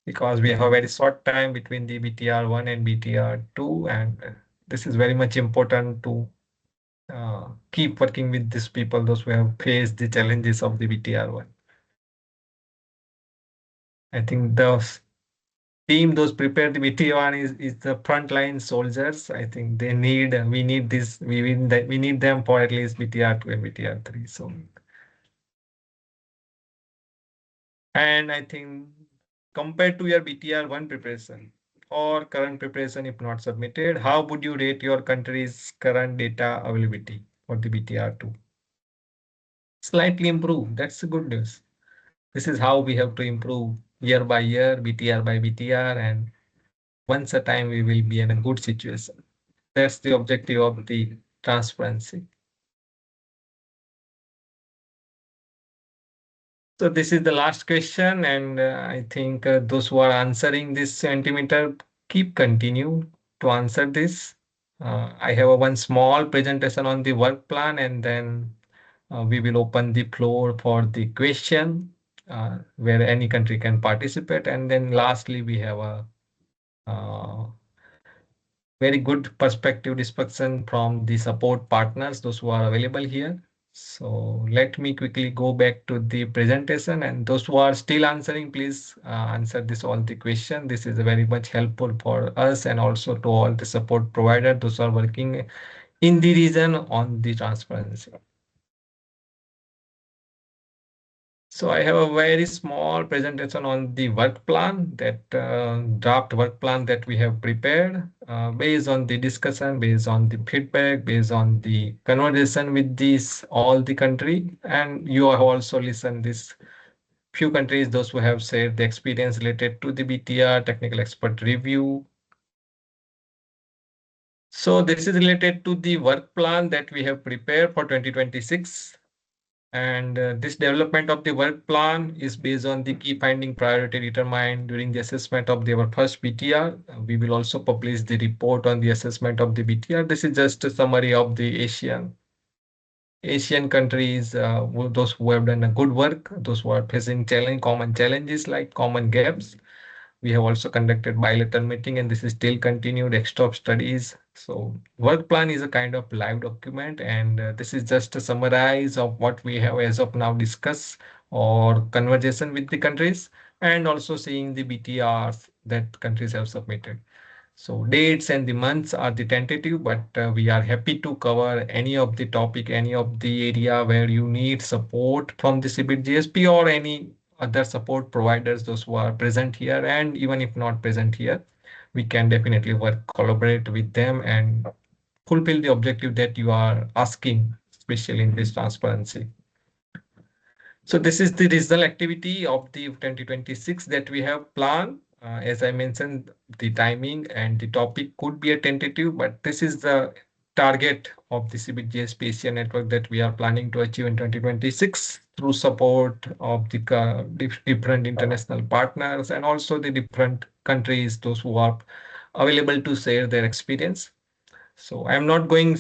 because we have a very short time between the BTR1 and BTR2, and this is very much important to keep working with these people, those who have faced the challenges of the BTR1. I think those team, those prepared the BTR1 is the frontline soldiers. I think we need this, we need them for at least BTR2 and BTR3. So, and I think compared to your BTR1 preparation or current preparation, if not submitted, how would you rate your country's current data availability for the BTR2? Slightly improved. That's the good news. This is how we have to improve year by year, BTR by BTR, and once a time we will be in a good situation. That's the objective of the transparency. So this is the last question, and I think those who are answering this centimeter keep continue to answer this. I have one small presentation on the work plan, and then we will open the floor for the question where any country can participate. And then lastly, we have a very good perspective discussion from the support partners, those who are available here. So let me quickly go back to the presentation, and those who are still answering, please answer all the question. This is very much helpful for us and also to all the support providers, those who are working in the region on the transparency. So I have a very small presentation on the work plan, that draft work plan that we have prepared based on the discussion, based on the feedback, based on the conversation with these all the country. And you have also listened this few countries, those who have shared the experience related to the BTR technical expert review. So this is related to the work plan that we have prepared for 2026. And this development of the work plan is based on the key finding priority determined during the assessment of our first BTR. We will also publish the report on the assessment of the BTR. This is just a summary of the Asian countries, those who have done a good work, those who are facing common challenges like common gaps. We have also conducted bilateral meeting, and this is still continued extra studies. So work plan is a kind of live document, and this is just a summarize of what we have as of now discussed or conversation with the countries, and also seeing the BTRs that countries have submitted. So dates and the months are the tentative, but we are happy to cover any of the topic, any of the area where you need support from the CBIT-GSP or any other support providers, those who are present here, and even if not present here, we can definitely work, collaborate with them and fulfill the objective that you are asking, especially in this transparency. So this is the regional activity of the 2026 that we have planned. As I mentioned, the timing and the topic could be a tentative, but this is the target of the CBIT-GSP Asia network that we are planning to achieve in 2026 through support of the different international partners and also the different countries, those who are available to share their experience. So I'm not going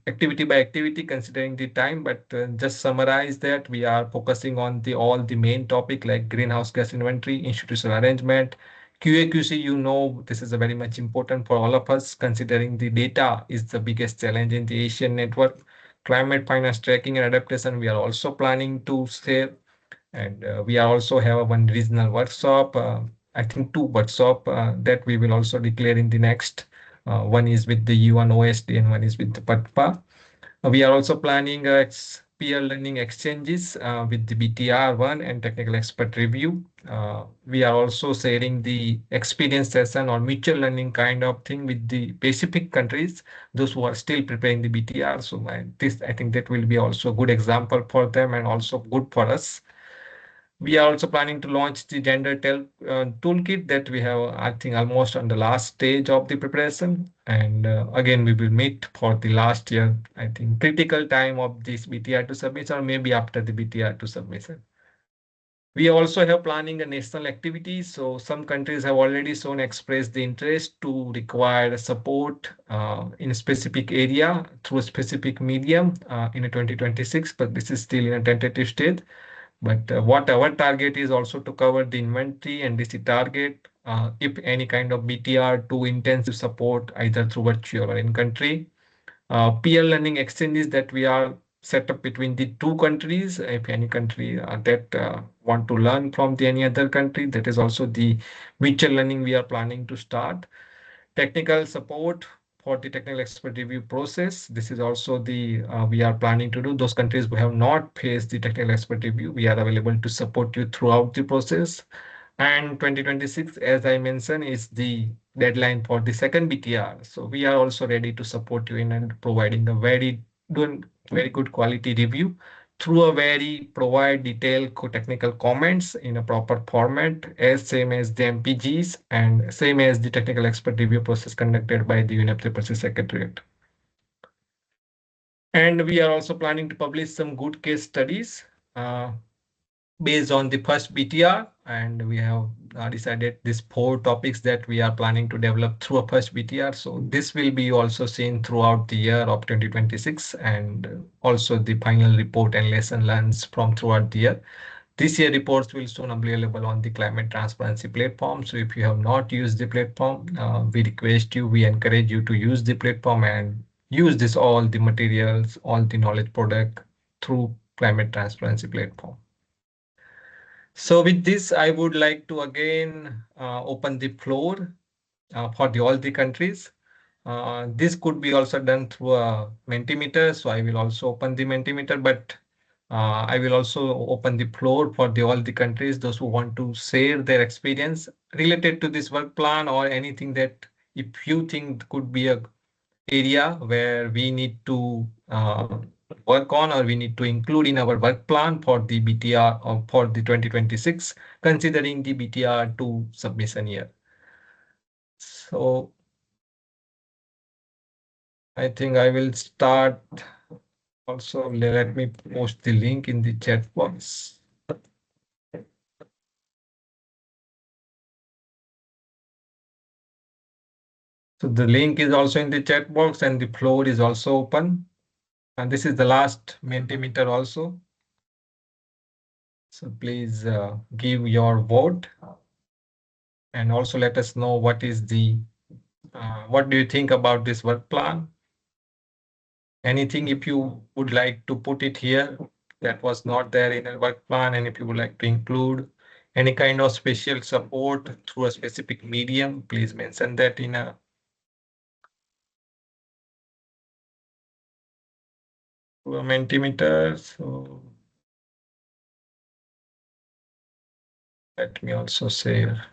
activity by activity considering the time, but just summarize that we are focusing on all the main topic like greenhouse gas inventory, institutional arrangement, QA/QC. You know, this is a very much important for all of us considering the data is the biggest challenge in the Asian network. Climate finance tracking and adaptation, we are also planning to share. And we are also have one regional workshop, I think 2 workshop that we will also declare in the next. One is with the U1 OSD and one is with the PATPA. We are also planning peer learning exchanges with the BTR1 and technical expert review. We are also sharing the experience session or mutual learning kind of thing with the Pacific countries, those who are still preparing the BTR. So I think that will be also a good example for them and also good for us. We are also planning to launch the gender toolkit that we have, I think, almost on the last stage of the preparation. And again, we will meet for the last year, I think, critical time of this BTR to submission, or maybe after the BTR to submission. We also have planning a national activity. So some countries have already shown expressed the interest to require support in a specific area through a specific medium in a 2026, but this is still in a tentative stage. But what our target is also to cover the inventory and DC target, if any kind of BTR to intensive support either through virtual or in country. Peer learning exchanges that we are set up between the 2 countries. If any country that want to learn from any other country, that is also the mutual learning we are planning to start. Technical support for the technical expert review process. This is also the we are planning to do. Those countries who have not faced the technical expert review, we are available to support you throughout the process. And 2026, as I mentioned, is the deadline for the second BTR. So we are also ready to support you in and providing a doing very good quality review through a very provide detailed technical comments in a proper format, as same as the MPGs and same as the technical expert review process conducted by the UNEP Triple Secretariat. And we are also planning to publish some good case studies based on the first BTR, and we have decided these 4 topics that we are planning to develop through a first BTR. So this will be also seen throughout the year of 2026, and also the final report and lesson learned from throughout the year. This year reports will soon be available on the climate transparency platform. So if you have not used the platform, we request you, we encourage you to use the platform and use all the materials, all the knowledge product through climate transparency platform. So with this, I would like to again open the floor for all the countries. This could be also done through a Mentimeter. So I will also open the Mentimeter, but I will also open the floor for all the countries, those who want to share their experience related to this work plan or anything that if you think could be a area where we need to work on or we need to include in our work plan for the BTR or for the 2026, considering the BTR2 submission year. So I think I will start. Also, let me post the link in the chat box. So the link is also in the chat box and the floor is also open. And this is the last Mentimeter also. So please give your vote and also let us know what is the, what do you think about this work plan? Anything if you would like to put it here that was not there in a work plan, and if you would like to include any kind of special support through a specific medium, please mention that in a Mentimeter. So let me also share.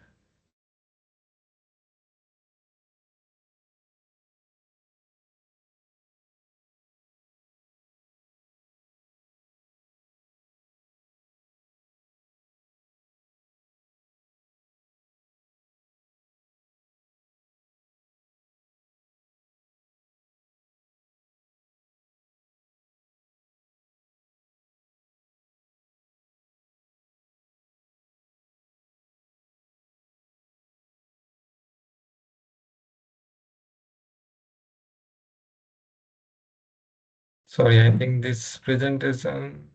Sorry, I think this presentation,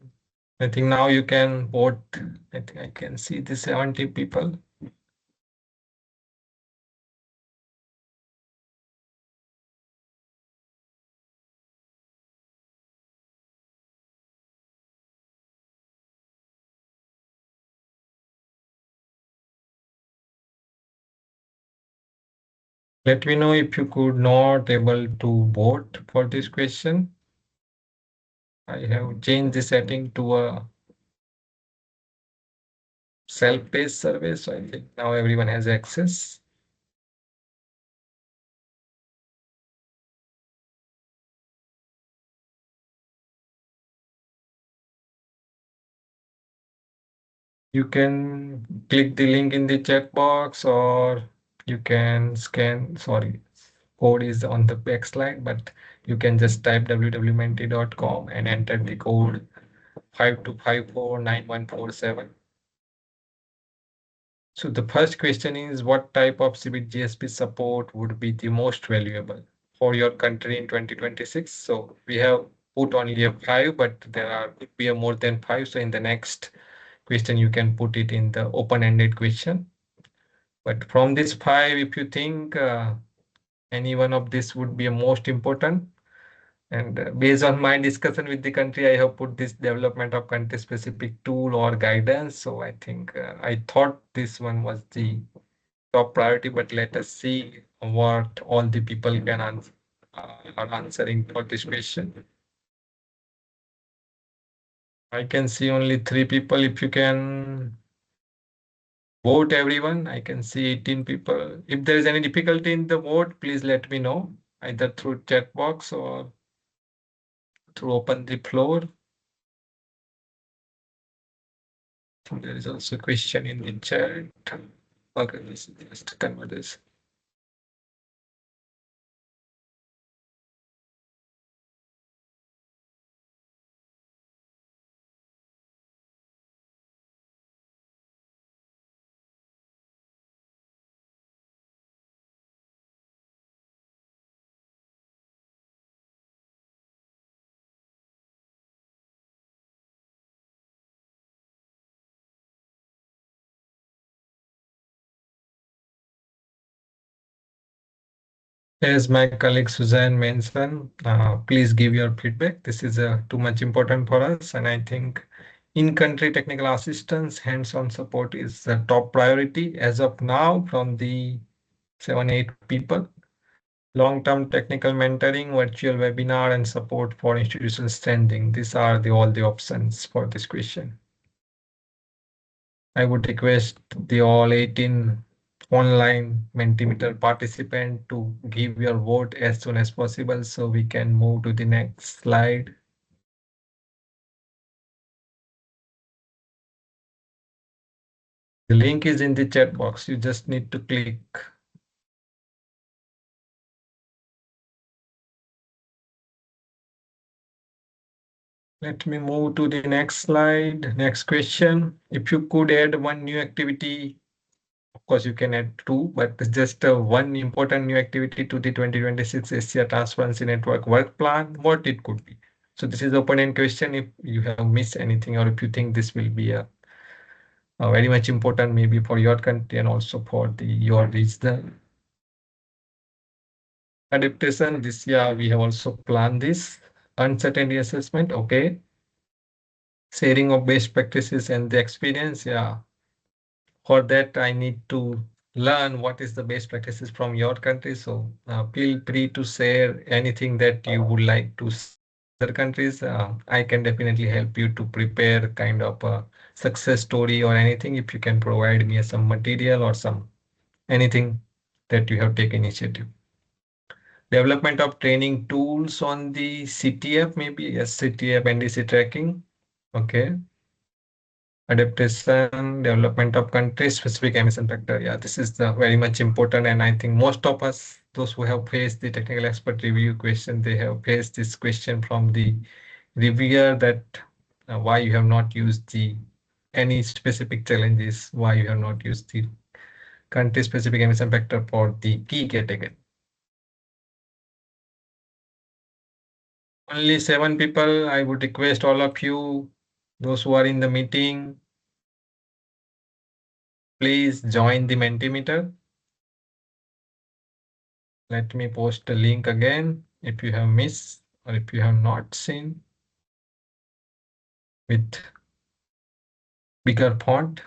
I think now you can vote. I think I can see the 70 people. Let me know if you could not able to vote for this question. I have changed the setting to a self-paced survey, so I think now everyone has access. You can click the link in the chat box or you can scan, sorry, code is on the back slide, but you can just type www.menti.com and enter the code 52549147. So the first question is, what type of CBIT-GSP support would be the most valuable for your country in 2026? So we have put only a 5, but there are could be a more than 5. So in the next question, you can put it in the open-ended question. But from this 5, if you think any one of this would be a most important, and based on my discussion with the country, I have put this development of country-specific tool or guidance. So I think I thought this one was the top priority, but let us see what all the people can are answering for this question. I can see only 3 people. If you can vote everyone, I can see 18 people. If there is any difficulty in the vote, please let me know, either through chat box or through open the floor. There is also a question in the chat. Okay, let's just convert this. As my colleague Suzanne mentioned, please give your feedback. This is too much important for us, and I think in-country technical assistance, hands-on support is the top priority as of now from the 7-8 people. long-term technical mentoring, virtual webinar, and support for institutional standing. These are all the options for this question. I would request the all 18 online Mentimeter participant to give your vote as soon as possible so we can move to the next slide. The link is in the chat box. You just need to click. Let me move to the next slide. Next question. If you could add one new activity, of course you can add two, but just one important new activity to the 2026 Asia Transparency Network work plan, what it could be. So this is open-end question. If you have missed anything or if you think this will be a very much important maybe for your country and also for your region. Adaptation, this year we have also planned this. Uncertainty assessment, okay. Sharing of best practices and the experience, yeah. For that, I need to learn what is the best practices from your country. So feel free to share anything that you would like to see in other countries. I can definitely help you to prepare kind of a success story or anything if you can provide me some material or anything that you have taken initiative. Development of training tools on the CTF, maybe yes, CTF NDC tracking. Okay. Adaptation, development of country-specific emission factor. Yeah, this is the very much important, and I think most of us, those who have faced the technical expert review question, they have faced this question from the reviewer that why you have not used any specific challenges, why you have not used the country-specific emission factor for the key category. Only 7 people. I would request all of you, those who are in the meeting, please join the Mentimeter. Let me post the link again if you have missed or if you have not seen with bigger font.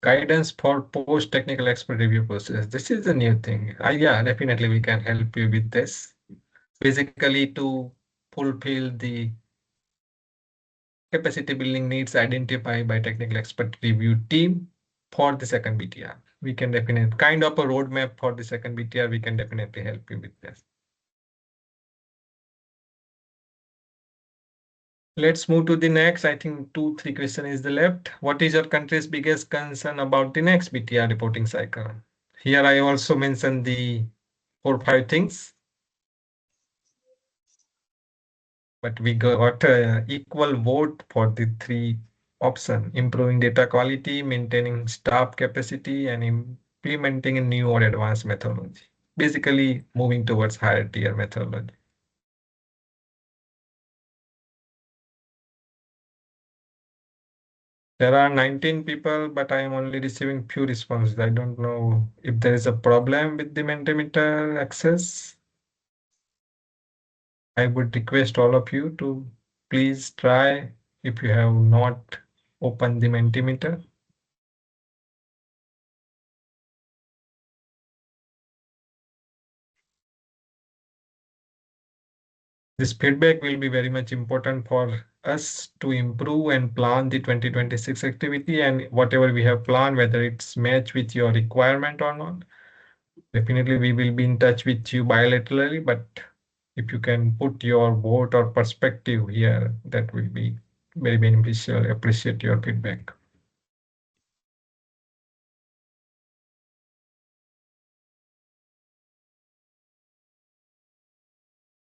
Guidance for post-technical expert review process. This is the new thing. Yeah, definitely we can help you with this. Basically to fulfill the capacity building needs identified by technical expert review team for the second BTR. We can definitely kind of a roadmap for the second BTR. We can definitely help you with this. Let's move to the next. I think 2-3 questions is the left. What is your country's biggest concern about the next BTR reporting cycle? Here I also mentioned the 4-5 things. But we got equal vote for the 3 options: improving data quality, maintaining staff capacity, and implementing a new or advanced methodology. Basically moving towards higher tier methodology. There are 19 people, but I am only receiving few responses. I don't know if there is a problem with the Mentimeter access. I would request all of you to please try if you have not opened the Mentimeter. This feedback will be very much important for us to improve and plan the 2026 activity, and whatever we have planned, whether it's match with your requirement or not. Definitely we will be in touch with you bilaterally, but if you can put your vote or perspective here, that will be very beneficial. Appreciate your feedback.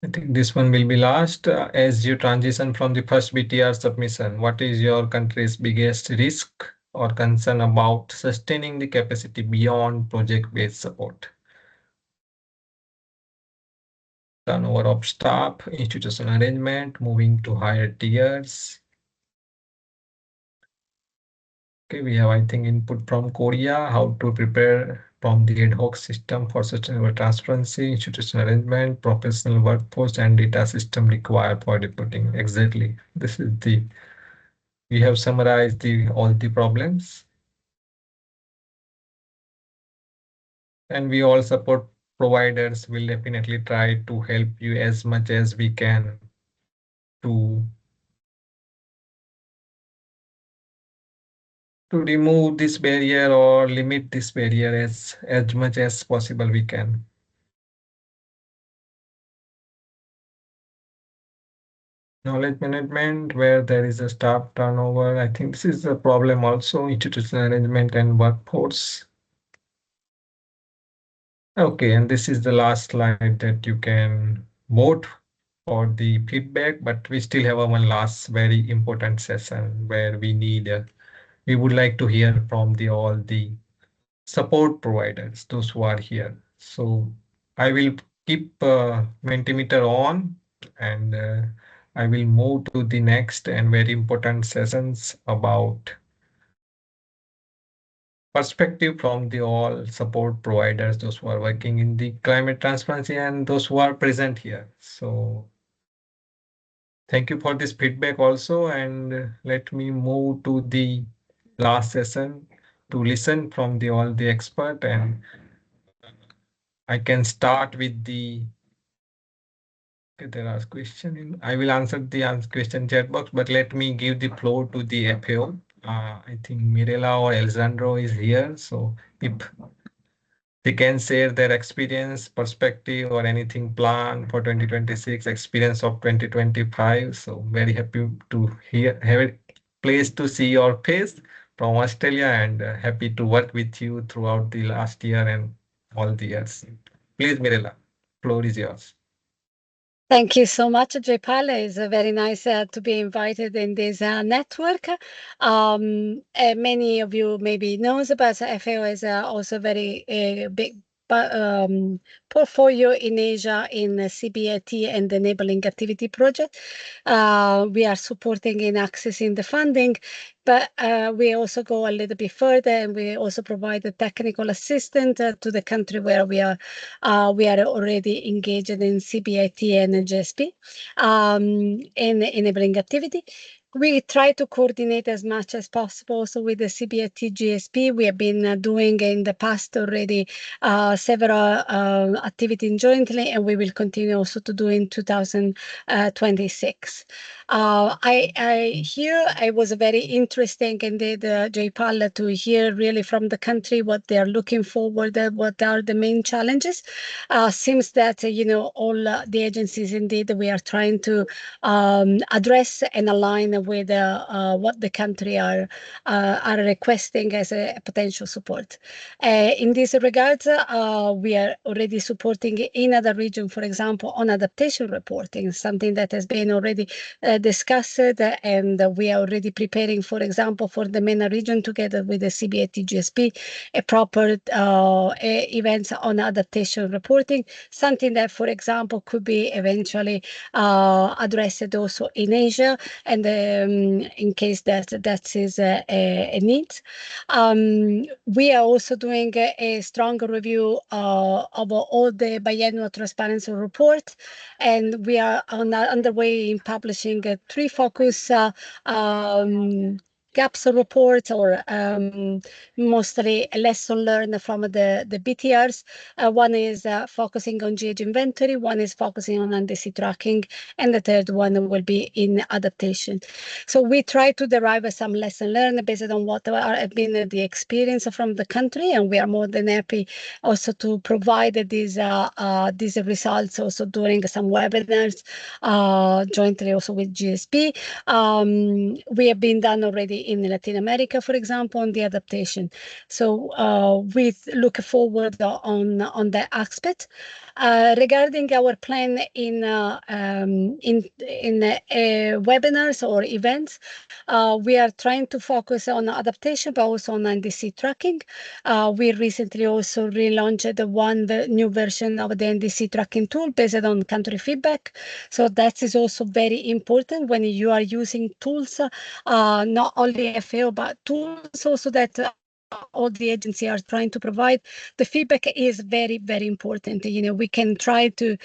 I think this one will be last. As you transition from the first BTR submission, what is your country's biggest risk or concern about sustaining the capacity beyond project-based support? Turnover of staff, institutional arrangement, moving to higher tiers. Okay, we have, I think, input from Korea, how to prepare from the ad hoc system for sustainable transparency, institutional arrangement, professional workforce, and data system required for reporting. Exactly. This is the we have summarized all the problems. And we all support providers will definitely try to help you as much as we can to remove this barrier or limit this barrier as much as possible we can. Knowledge management, where there is a staff turnover. I think this is a problem also, institutional arrangement and workforce. Okay, and this is the last slide that you can vote for the feedback, but we still have one last very important session where we would like to hear from all the support providers, those who are here. So I will keep Mentimeter on, and I will move to the next and very important sessions about perspective from all support providers, those who are working in the climate transparency and those who are present here. So thank you for this feedback also, and let me move to the last session to listen from all the expert, and I can start with the. There are questions. I will answer the question chat box, but let me give the floor to the FAO. I think Mirela or Alessandro is here, so if they can share their experience, perspective, or anything planned for 2026, experience of 2025. So very happy to have a place to see your face from Australia, and happy to work with you throughout the last year and all the years. Please, Mirela, floor is yours. Thank you so much, Jaipal. It's very nice to be invited in this network. Many of you maybe knows, but FAO is also very big portfolio in Asia in CBIT and enabling activity project. We are supporting in accessing the funding, but we also go a little bit further, and we also provide the technical assistance to the country where we are already engaged in CBIT and GSP in enabling activity. We try to coordinate as much as possible. So with the CBIT-GSP, we have been doing in the past already several activities jointly, and we will continue also to do in 2026. I was very interesting indeed, Jaipal, to hear really from the country what they are looking forward, what are the main challenges. Seems that all the agencies indeed we are trying to address and align with what the country are requesting as a potential support. In this regard, we are already supporting in other regions, for example, on adaptation reporting, something that has been already discussed, and we are already preparing, for example, for the MENA region together with the CBIT-GSP, a proper events on adaptation reporting, something that, for example, could be eventually addressed also in Asia, and in case that is a need. We are also doing a strong review of all the biannual transparency report, and we are underway in publishing 3 focus gaps report, or mostly a lesson learned from the BTRs. One is focusing on GH inventory, one is focusing on NDC tracking, and the third one will be in adaptation. So we try to derive some lesson learned based on what have been the experience from the country, and we are more than happy also to provide these results also during some webinars jointly also with GSP. We have been done already in Latin America, for example, on the adaptation. So we look forward on that aspect. Regarding our plan in webinars or events, we are trying to focus on adaptation, but also on NDC tracking. We recently also relaunched the new version of the NDC tracking tool based on country feedback. So that is also very important when you are using tools, not only FAO, but tools also that all the agencies are trying to provide. The feedback is very, very important. We can try to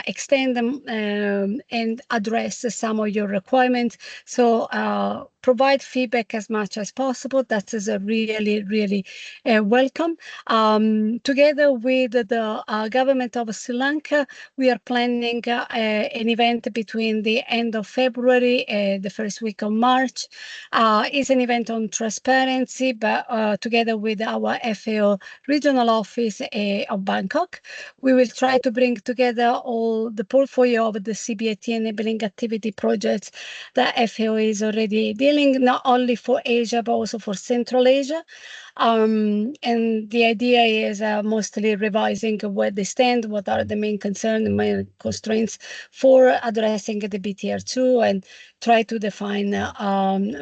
extend them and address some of your requirements. So provide feedback as much as possible. That is a really welcome. Together with the government of Sri Lanka, we are planning an event between the end of February and the first week of March. It's an event on transparency, but together with our FAO regional office of Bangkok, we will try to bring together all the portfolio of the CBIT enabling activity projects that FAO is already dealing, not only for Asia, but also for Central Asia. And the idea is mostly revising where they stand, what are the main concerns, the main constraints for addressing the BTR2, and try to define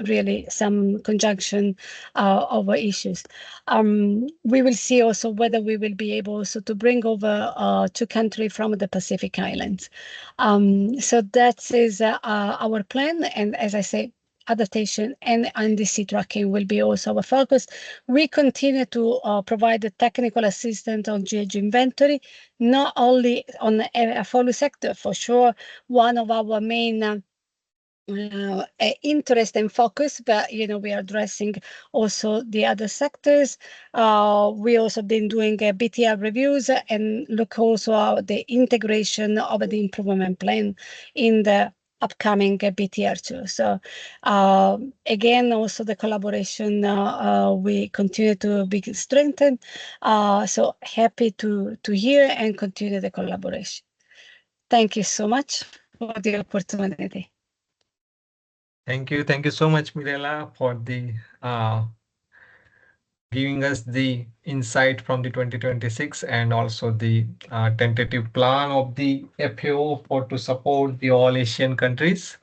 really some conjunction of issues. We will see also whether we will be able also to bring over 2 countries from the Pacific Islands. So that is our plan. And as I say, adaptation and NDC tracking will be also our focus. We continue to provide the technical assistance on GHG inventory, not only on the follow sector, for sure, one of our main interest and focus, but we are addressing also the other sectors. We also been doing BTR reviews and look also at the integration of the improvement plan in the upcoming BTR2. So again, also the collaboration we continue to be strengthened. So happy to hear and continue the collaboration. Thank you so much for the opportunity. Thank you so much, Mirela, for the giving us the insight from the 2026 and also the tentative plan of the FAO to support the all Asian countries.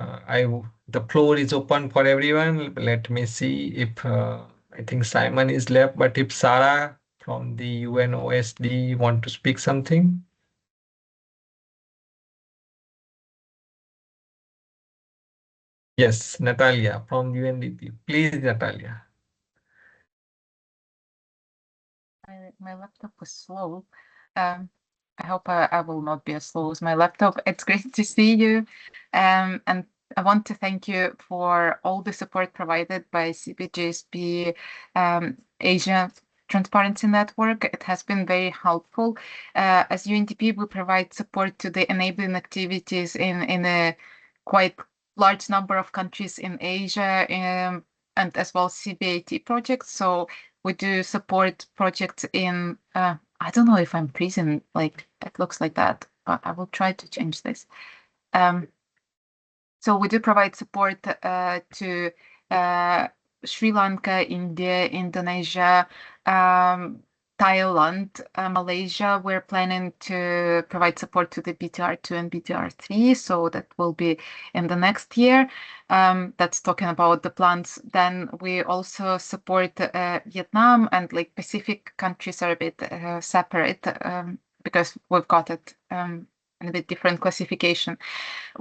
The floor is open for everyone. Let me see if I think Simon is left, but if Sarah from the UNOSD want to speak something. Yes, Natalia from UNDP. Please, Natalia. My laptop was slow. I hope I will not be as slow as my laptop. It's great to see you. And I want to thank you for all the support provided by CBIT-GSP Asia Transparency Network. It has been very helpful. As UNDP, we provide support to the enabling activities in a quite large number of countries in Asia, and as well CBIT projects. So we do support projects in, I don't know if I'm freezing, like it looks like that, but I will try to change this. So we do provide support to Sri Lanka, India, Indonesia, Thailand, Malaysia. We're planning to provide support to the BTR2 and BTR3, so that will be in the next year. That's talking about the plans. Then we also support Vietnam, and like Pacific countries are a bit separate because we've got it in a bit different classification.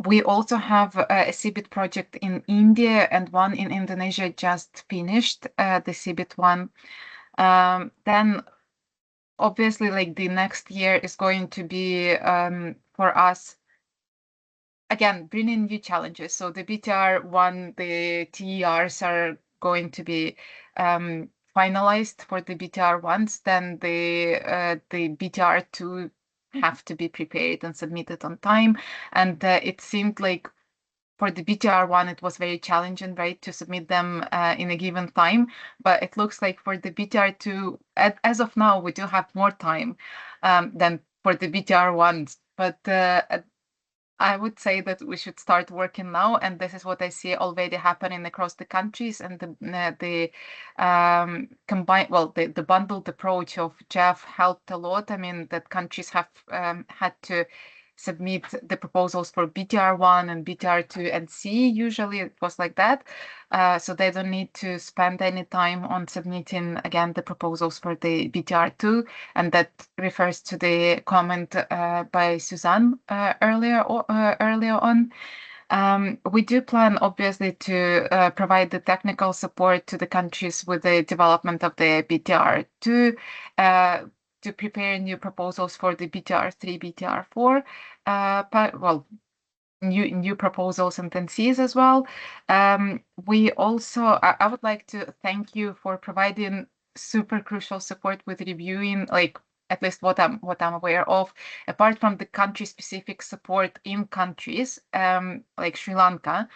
We also have a CBIT project in India and one in Indonesia just finished, the CBIT one. Then obviously, like the next year is going to be for us, again, bringing new challenges. So the BTR1, the TERs are going to be finalized for the BTR1s. Then the BTR2 have to be prepared and submitted on time. And it seemed like for the BTR1, it was very challenging, right, to submit them in a given time. But it looks like for the BTR2, as of now, we do have more time than for the BTR1s. But I would say that we should start working now, and this is what I see already happening across the countries. And the combined, well, the bundled approach of Jeff helped a lot. I mean, that countries have had to submit the proposals for BTR1 and BTR2 and C. Usually it was like that. So they don't need to spend any time on submitting again the proposals for the BTR2. And that refers to the comment by Suzanne earlier on. We do plan, obviously, to provide the technical support to the countries with the development of the BTR2, to prepare new proposals for the BTR3, BTR4. Well, new proposals and tendencies as well. We also, I would like to thank you for providing super crucial support with reviewing, like at least what I'm aware of, apart from the country-specific support in countries like Sri Lanka,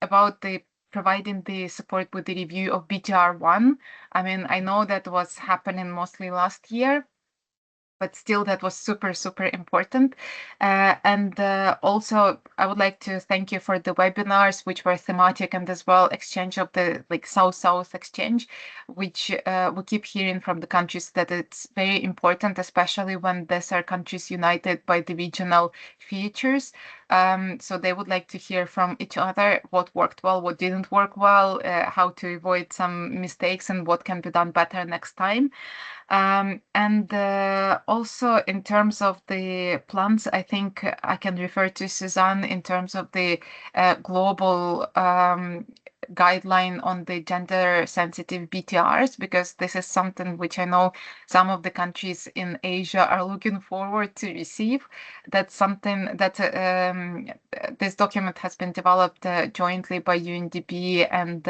about the providing the support with the review of BTR1. I mean, I know that was happening mostly last year, but still that was super, super important. And also I would like to thank you for the webinars, which were thematic, and as well exchange of the like South-South exchange, which we keep hearing from the countries that it's very important, especially when these are countries united by the regional features. So they would like to hear from each other what worked well, what didn't work well, how to avoid some mistakes, and what can be done better next time. And also in terms of the plans, I think I can refer to Suzanne in terms of the global guideline on the gender sensitive BTRs, because this is something which I know some of the countries in Asia are looking forward to receive. That's something that this document has been developed jointly by UNDP and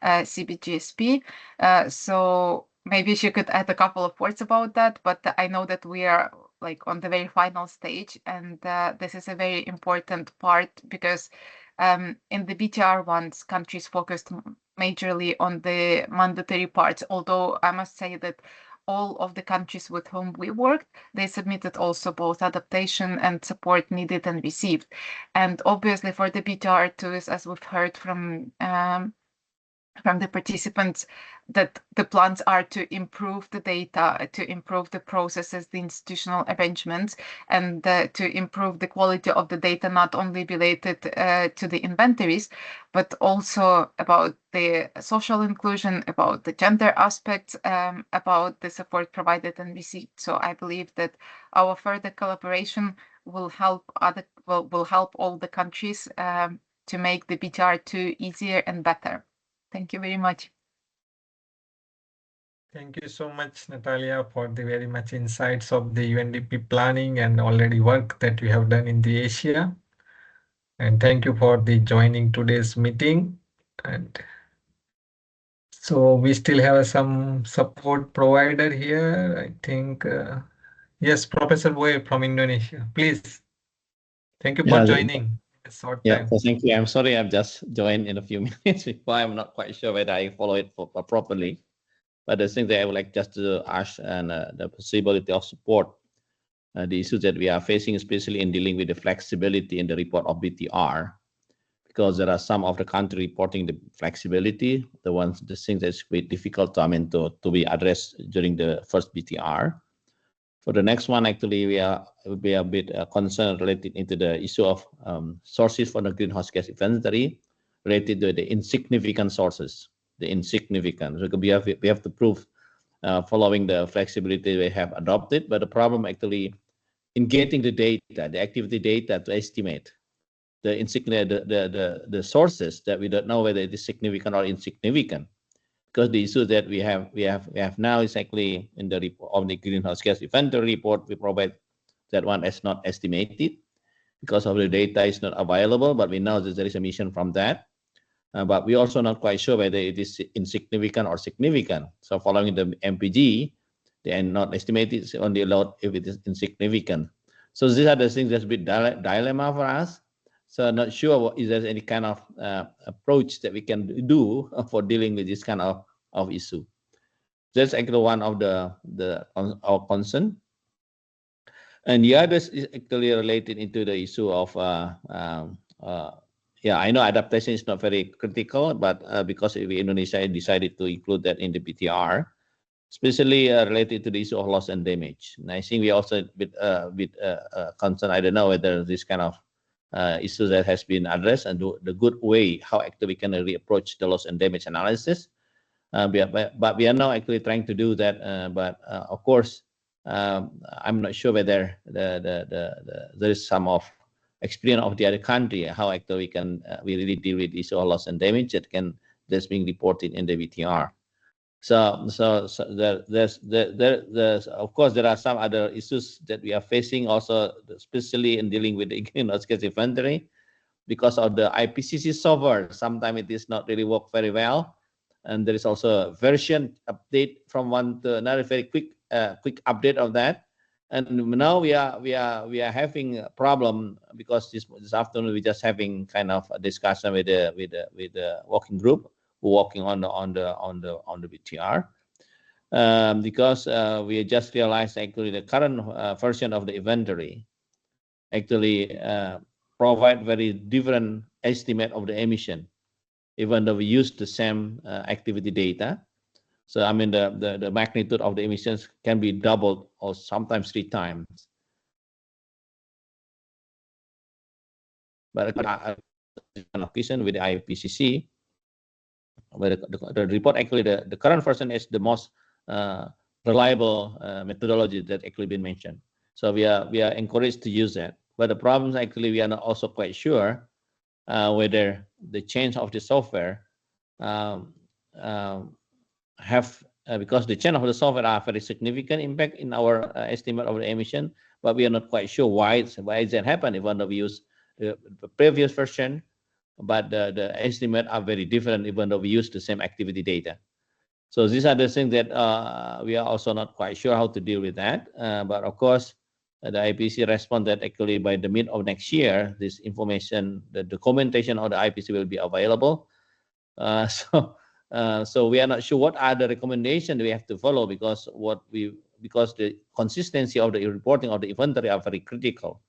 CBIT-GSP. So maybe she could add a couple of words about that, but I know that we are like on the very final stage, and this is a very important part because in the BTR ones, countries focused majorly on the mandatory parts, although I must say that all of the countries with whom we worked, they submitted also both adaptation and support needed and received. And obviously for the BTR2s, as we've heard from the participants, that the plans are to improve the data, to improve the processes, the institutional arrangements, and to improve the quality of the data, not only related to the inventories, but also about the social inclusion, about the gender aspects, about the support provided and received. So I believe that our further collaboration will help will help all the countries to make the BTR2 easier and better. Thank you very much. Thank you so much, Natalia, for the very much insights of the UNDP planning and already work that you have done in the Asia. And thank you for the joining today's meeting. And so we still have some support provider here. I think, yes, Professor Boy from Indonesia, please. Thank you for joining. Yeah, so thank you. I'm sorry, I've just joined in a few minutes before. I'm not quite sure whether I follow it properly. But the thing that I would like just to ask and the possibility of support, the issues that we are facing, especially in dealing with the flexibility in the report of BTR, because there are some of the country reporting the flexibility, the things that's quite difficult to be addressed during the first BTR. For the next one, actually, we will be a bit concerned related into the issue of sources for the greenhouse gas inventory related to the insignificant sources, the insignificant. So we have to prove following the flexibility we have adopted, but the problem actually in getting the data, the activity data to estimate the sources that we don't know whether it is significant or insignificant. Because the issue that we have now is actually in the report of the greenhouse gas inventory report, we provide that one as not estimated because of the data is not available, but we know that there is emission from that. But we also not quite sure whether it is insignificant or significant. So following the MPG, they are not estimated, it's only allowed if it is insignificant. So these are the things that's a bit dilemma for us. So not sure is there any kind of approach that we can do for dealing with this kind of issue. That's actually one of our concern. And the other is actually related into the issue of yeah, I know adaptation is not very critical, but because Indonesia decided to include that in the BTR, especially related to the issue of loss and damage. And I think we also a bit concerned. I don't know whether this kind of issue that has been addressed and the good way how actually we can really approach the loss and damage analysis. But we are now actually trying to do that. But of course, I'm not sure whether there is some of experience of the other country how actually we really deal with issue of loss and damage that's being reported in the BTR. So there's of course there are some other issues that we are facing also, especially in dealing with the greenhouse gas inventory, because of the IPCC software. Sometimes it is not really work very well, and there is also a version update from one to another, very quick update of that. And now we are having a problem because this afternoon we're just having kind of a discussion with the working group who working on the BTR, because we just realized actually the current version of the inventory actually provide very different estimate of the emission, even though we use the same activity data. So I mean the magnitude of the emissions can be doubled or sometimes 3 times. But an occasion with the IPCC, where the report actually the current version is the most reliable methodology that actually been mentioned. So we are encouraged to use that. But the problem is actually we are not also quite sure whether the change of the software have because the change of the software are very significant impact in our estimate of the emission, but we are not quite sure why is that happen, even though we use the previous version, but the estimate are very different even though we use the same activity data. So these are the things that we are also not quite sure how to deal with that. But of course, the IPCC responded actually by the mid of next year, this information, the documentation of the IPCC will be available. So we are not sure what are the recommendations we have to follow, because the consistency of the reporting of the inventory are very critical.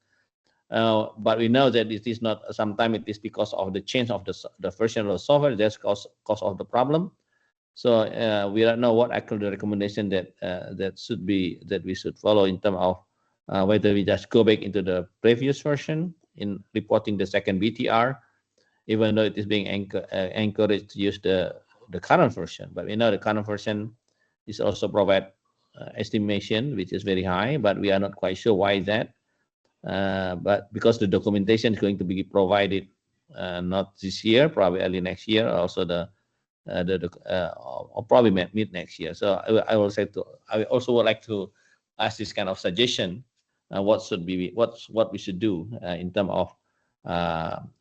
But we know that it is not. Sometimes it is because of the change of the version of the software that's cause of the problem. So we don't know what actually the recommendation that we should follow in terms of whether we just go back into the previous version in reporting the second BTR, even though it is being encouraged to use the current version. But we know the current version is also provide estimation, which is very high, but we are not quite sure why that. But because the documentation is going to be provided not this year, probably early next year, also or probably mid next year. So I also would like to ask this kind of suggestion, what we should do in terms of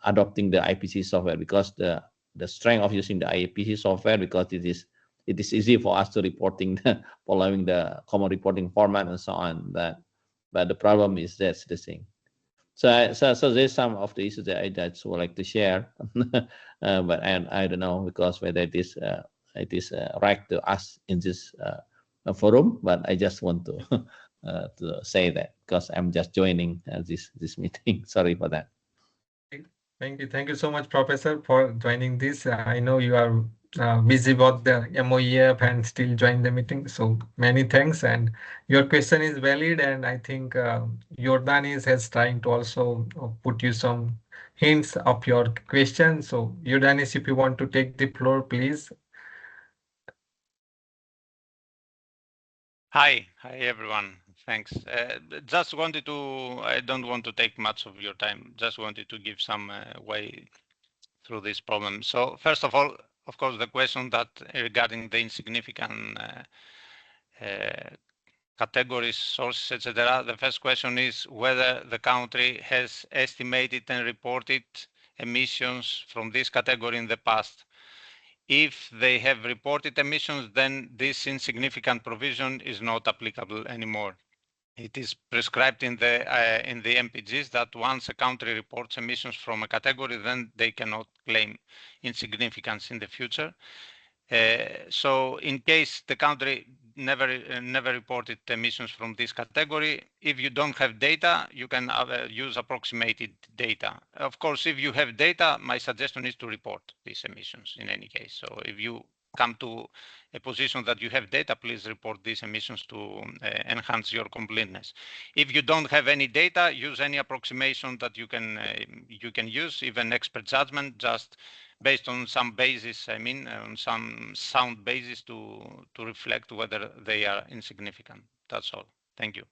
adopting the IPC software, because the strength of using the IPC software, because it is easy for us to reporting following the common reporting format and so on. But the problem is that's the thing. So there's some of the issues that I would like to share, but I don't know because whether it is right to ask in this forum. But I just want to say that because I'm just joining this meeting. Sorry for that. Thank you so much, Professor, for joining this. I know you are busy about the MOEF and still join the meeting. So many thanks, and your question is valid. And I think Jordanis has trying to also put you some hints of your question. So Jordanis, if you want to take the floor, please. Hi everyone. Thanks. Just wanted to, I don't want to take much of your time. Just wanted to give some way through this problem. So first of all, of course, the question that regarding the insignificant categories, sources, etc. The first question is whether the country has estimated and reported emissions from this category in the past. If they have reported emissions, then this insignificant provision is not applicable anymore. It is prescribed in the MPGs that once a country reports emissions from a category, then they cannot claim insignificance in the future. So in case the country never reported emissions from this category, if you don't have data, you can use approximated data. Of course, if you have data, my suggestion is to report these emissions in any case. So if you come to a position that you have data, please report these emissions to enhance your completeness. If you don't have any data, use any approximation that you can use, even expert judgment, just based on some basis, on some sound basis to reflect whether they are insignificant. That's all. Thank you.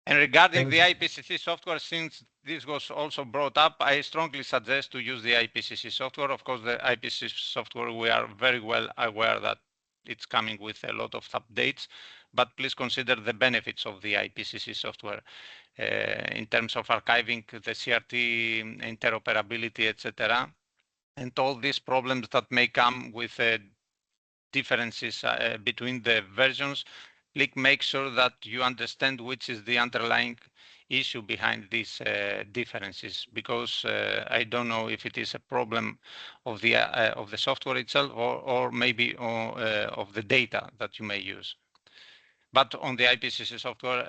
And regarding Thank the you. IPCC software, since this was also brought up, I strongly suggest to use the IPCC software. Of course, the IPCC software, we are very well aware that it's coming with a lot of updates, but please consider the benefits of the IPCC software in terms of archiving the CRT interoperability, etc., and all these problems that may come with differences between the versions. Please make sure that you understand which is the underlying issue behind these differences, because I don't know if it is a problem of the software itself or maybe of the data that you may use. But on the IPCC software,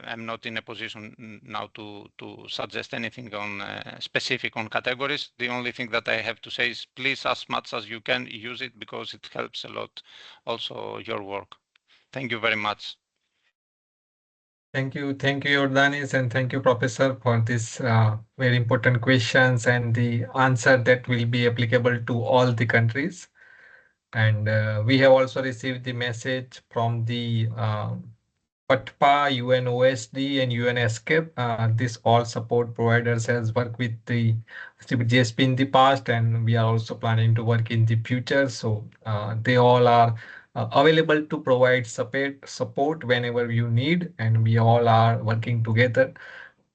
I'm not in a position now to suggest anything on specific on categories. The only thing that I have to say is please, as much as you can, use it because it helps a lot also your work. Thank you very much. Thank you, Jordanis, and thank you, Professor, for this very important questions and the answer that will be applicable to all the countries. And we have also received the message from the PATPA, UNOSD, and UNESCAPE. This all support providers has worked with the CBIT-GSP in the past, and we are also planning to work in the future. So they all are available to provide support whenever you need, and we all are working together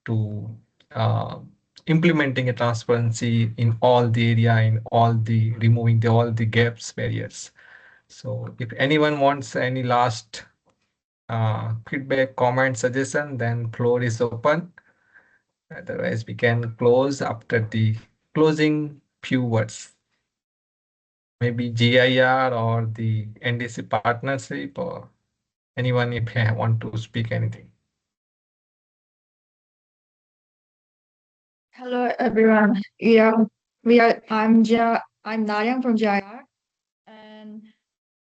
to uh, implementing a transparency in all the area, in all the removing all the gaps, barriers. So if anyone wants any last feedback, comment, suggestion, then floor is open. Otherwise, we can close after the closing few words. Maybe GIR or the NDC partnership or anyone if you want to speak anything. Hello everyone. I'm Naryang from GIR, and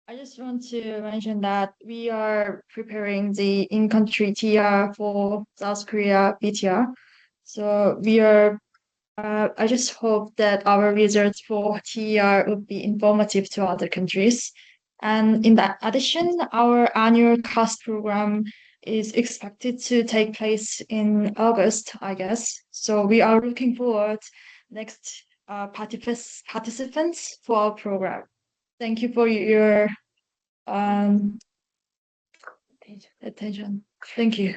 I just want to mention that we are preparing the in-country TR for South Korea BTR. So I just hope that our results for TR would be informative to other countries. And in that addition, our annual CAST program is expected to take place in August, I guess. So we are looking forward next participants for our program. Thank you for your attention. Thank you.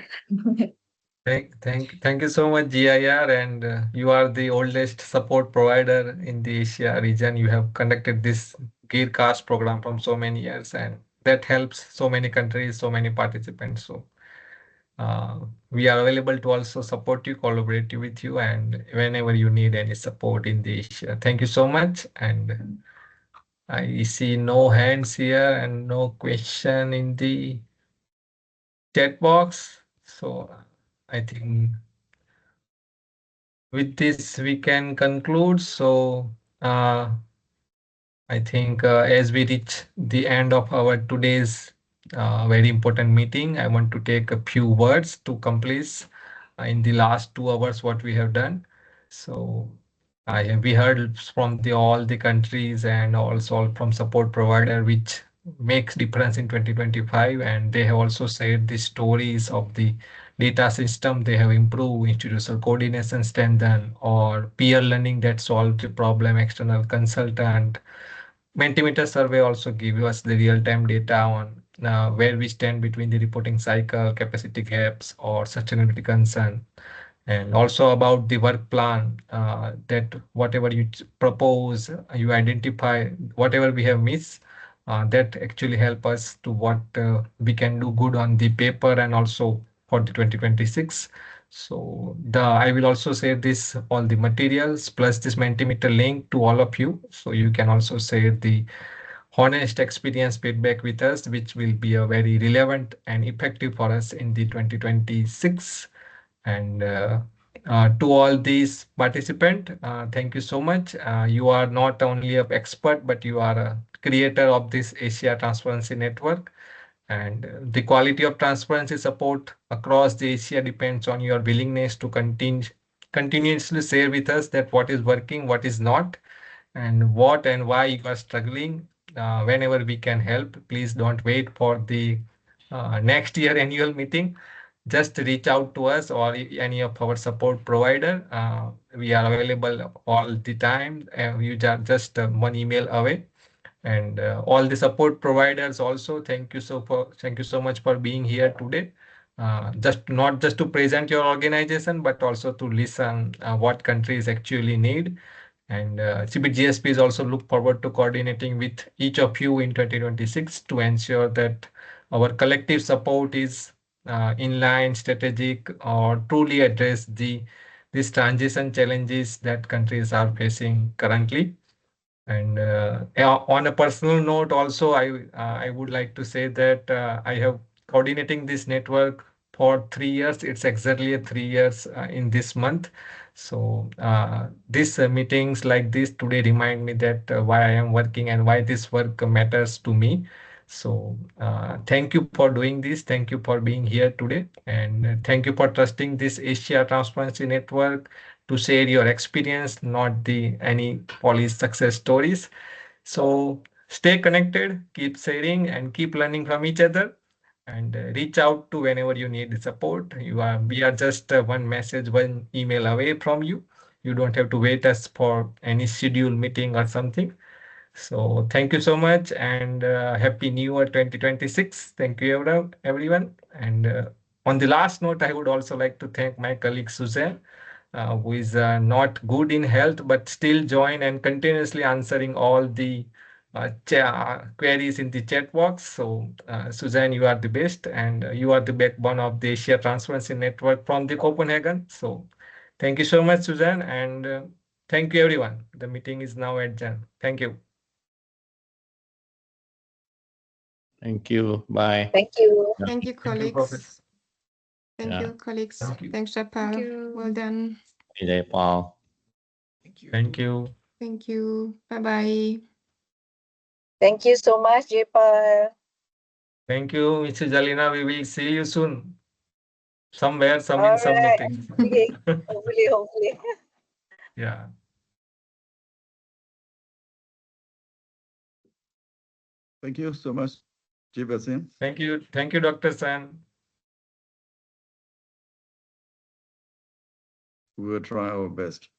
Thank you so much, GIR, and you are the oldest support provider in the Asia region. You have conducted this GearCast program from so many years, and that helps so many countries, so many participants. So we are available to also support you, collaborate with you, and whenever you need any support in the Asia. Thank you so much. And I see no hands here and no question in the chat box. So I think with this we can conclude. So I think as we reach the end of our today's very important meeting, I want to take a few words to complete in the last 2 hours what we have done. So we heard from all the countries and also from support provider which makes difference in 2025, and they have also shared the stories of the data system they have improved, institutional coordination strengthened, or peer learning that solved the problem, external consultant. Mentimeter survey also give us the real-time data on where we stand between the reporting cycle, capacity gaps, or sustainability concern, and also about the work plan that whatever you propose, you identify whatever we have missed. That actually help us to what we can do good on the paper and also for the 2026. So I will also share this all the materials plus this Mentimeter link to all of you, so you can also share the honest experience feedback with us, which will be a very relevant and effective for us in the 2026. And to all these participants, thank you so much. You are not only an expert, but you are a creator of this Asia Transparency Network. And the quality of transparency support across the Asia depends on your willingness to continuously share with us that what is working, what is not, and what and why you are struggling. Whenever we can help, please don't wait for the next year annual meeting. just reach out to us or any of our support provider. We are available all the time. You are just one email away. And all the support providers also, thank you so much for being here today. Just not just to present your organization, but also to listen what countries actually need. And CBIT-GSP is also look forward to coordinating with each of you in 2026 to ensure that our collective support is inline, strategic, or truly address these transition challenges that countries are facing currently. And on a personal note, also, I would like to say that I have coordinating this network for 3 years. It's exactly 3 years in this month. So these meetings like this today remind me that why I am working and why this work matters to me. So thank you for doing this. Thank you for being here today. And thank you for trusting this Asia Transparency Network to share your experience, not the any polished success stories. So stay connected, keep sharing, and keep learning from each other. And reach out to whenever you need support. We are just one message, one email away from you. You don't have to wait us for any scheduled meeting or something. So thank you so much, and happy New Year 2026. Thank you, everyone. And on the last note, I would also like to thank my colleague Suzanne, who is not good in health, but still join and continuously answering all the queries in the chat box. So, Suzanne, you are the best, and you are the backbone of the Asia Transparency Network from the Copenhagen. So, thank you so much, Suzanne, and thank you, everyone. The meeting is now adjourned. Thank you. Thank you. Bye. Thank you. Thank you, Thank you, colleagues. Professor. Thank Yeah. you, colleagues. Thank you. Thanks, Japa. you. Well done. Jai Paul. Thank you. Thank you. Bye-bye. Thank you so much, Jepal. Thank you, Mrs. Jalina. We will see you soon. Somewhere, some All in some right. meeting. Hopefully. Yeah. Thank you so much, Chief Asim. Thank you. Thank you, Dr. San. We will try our best.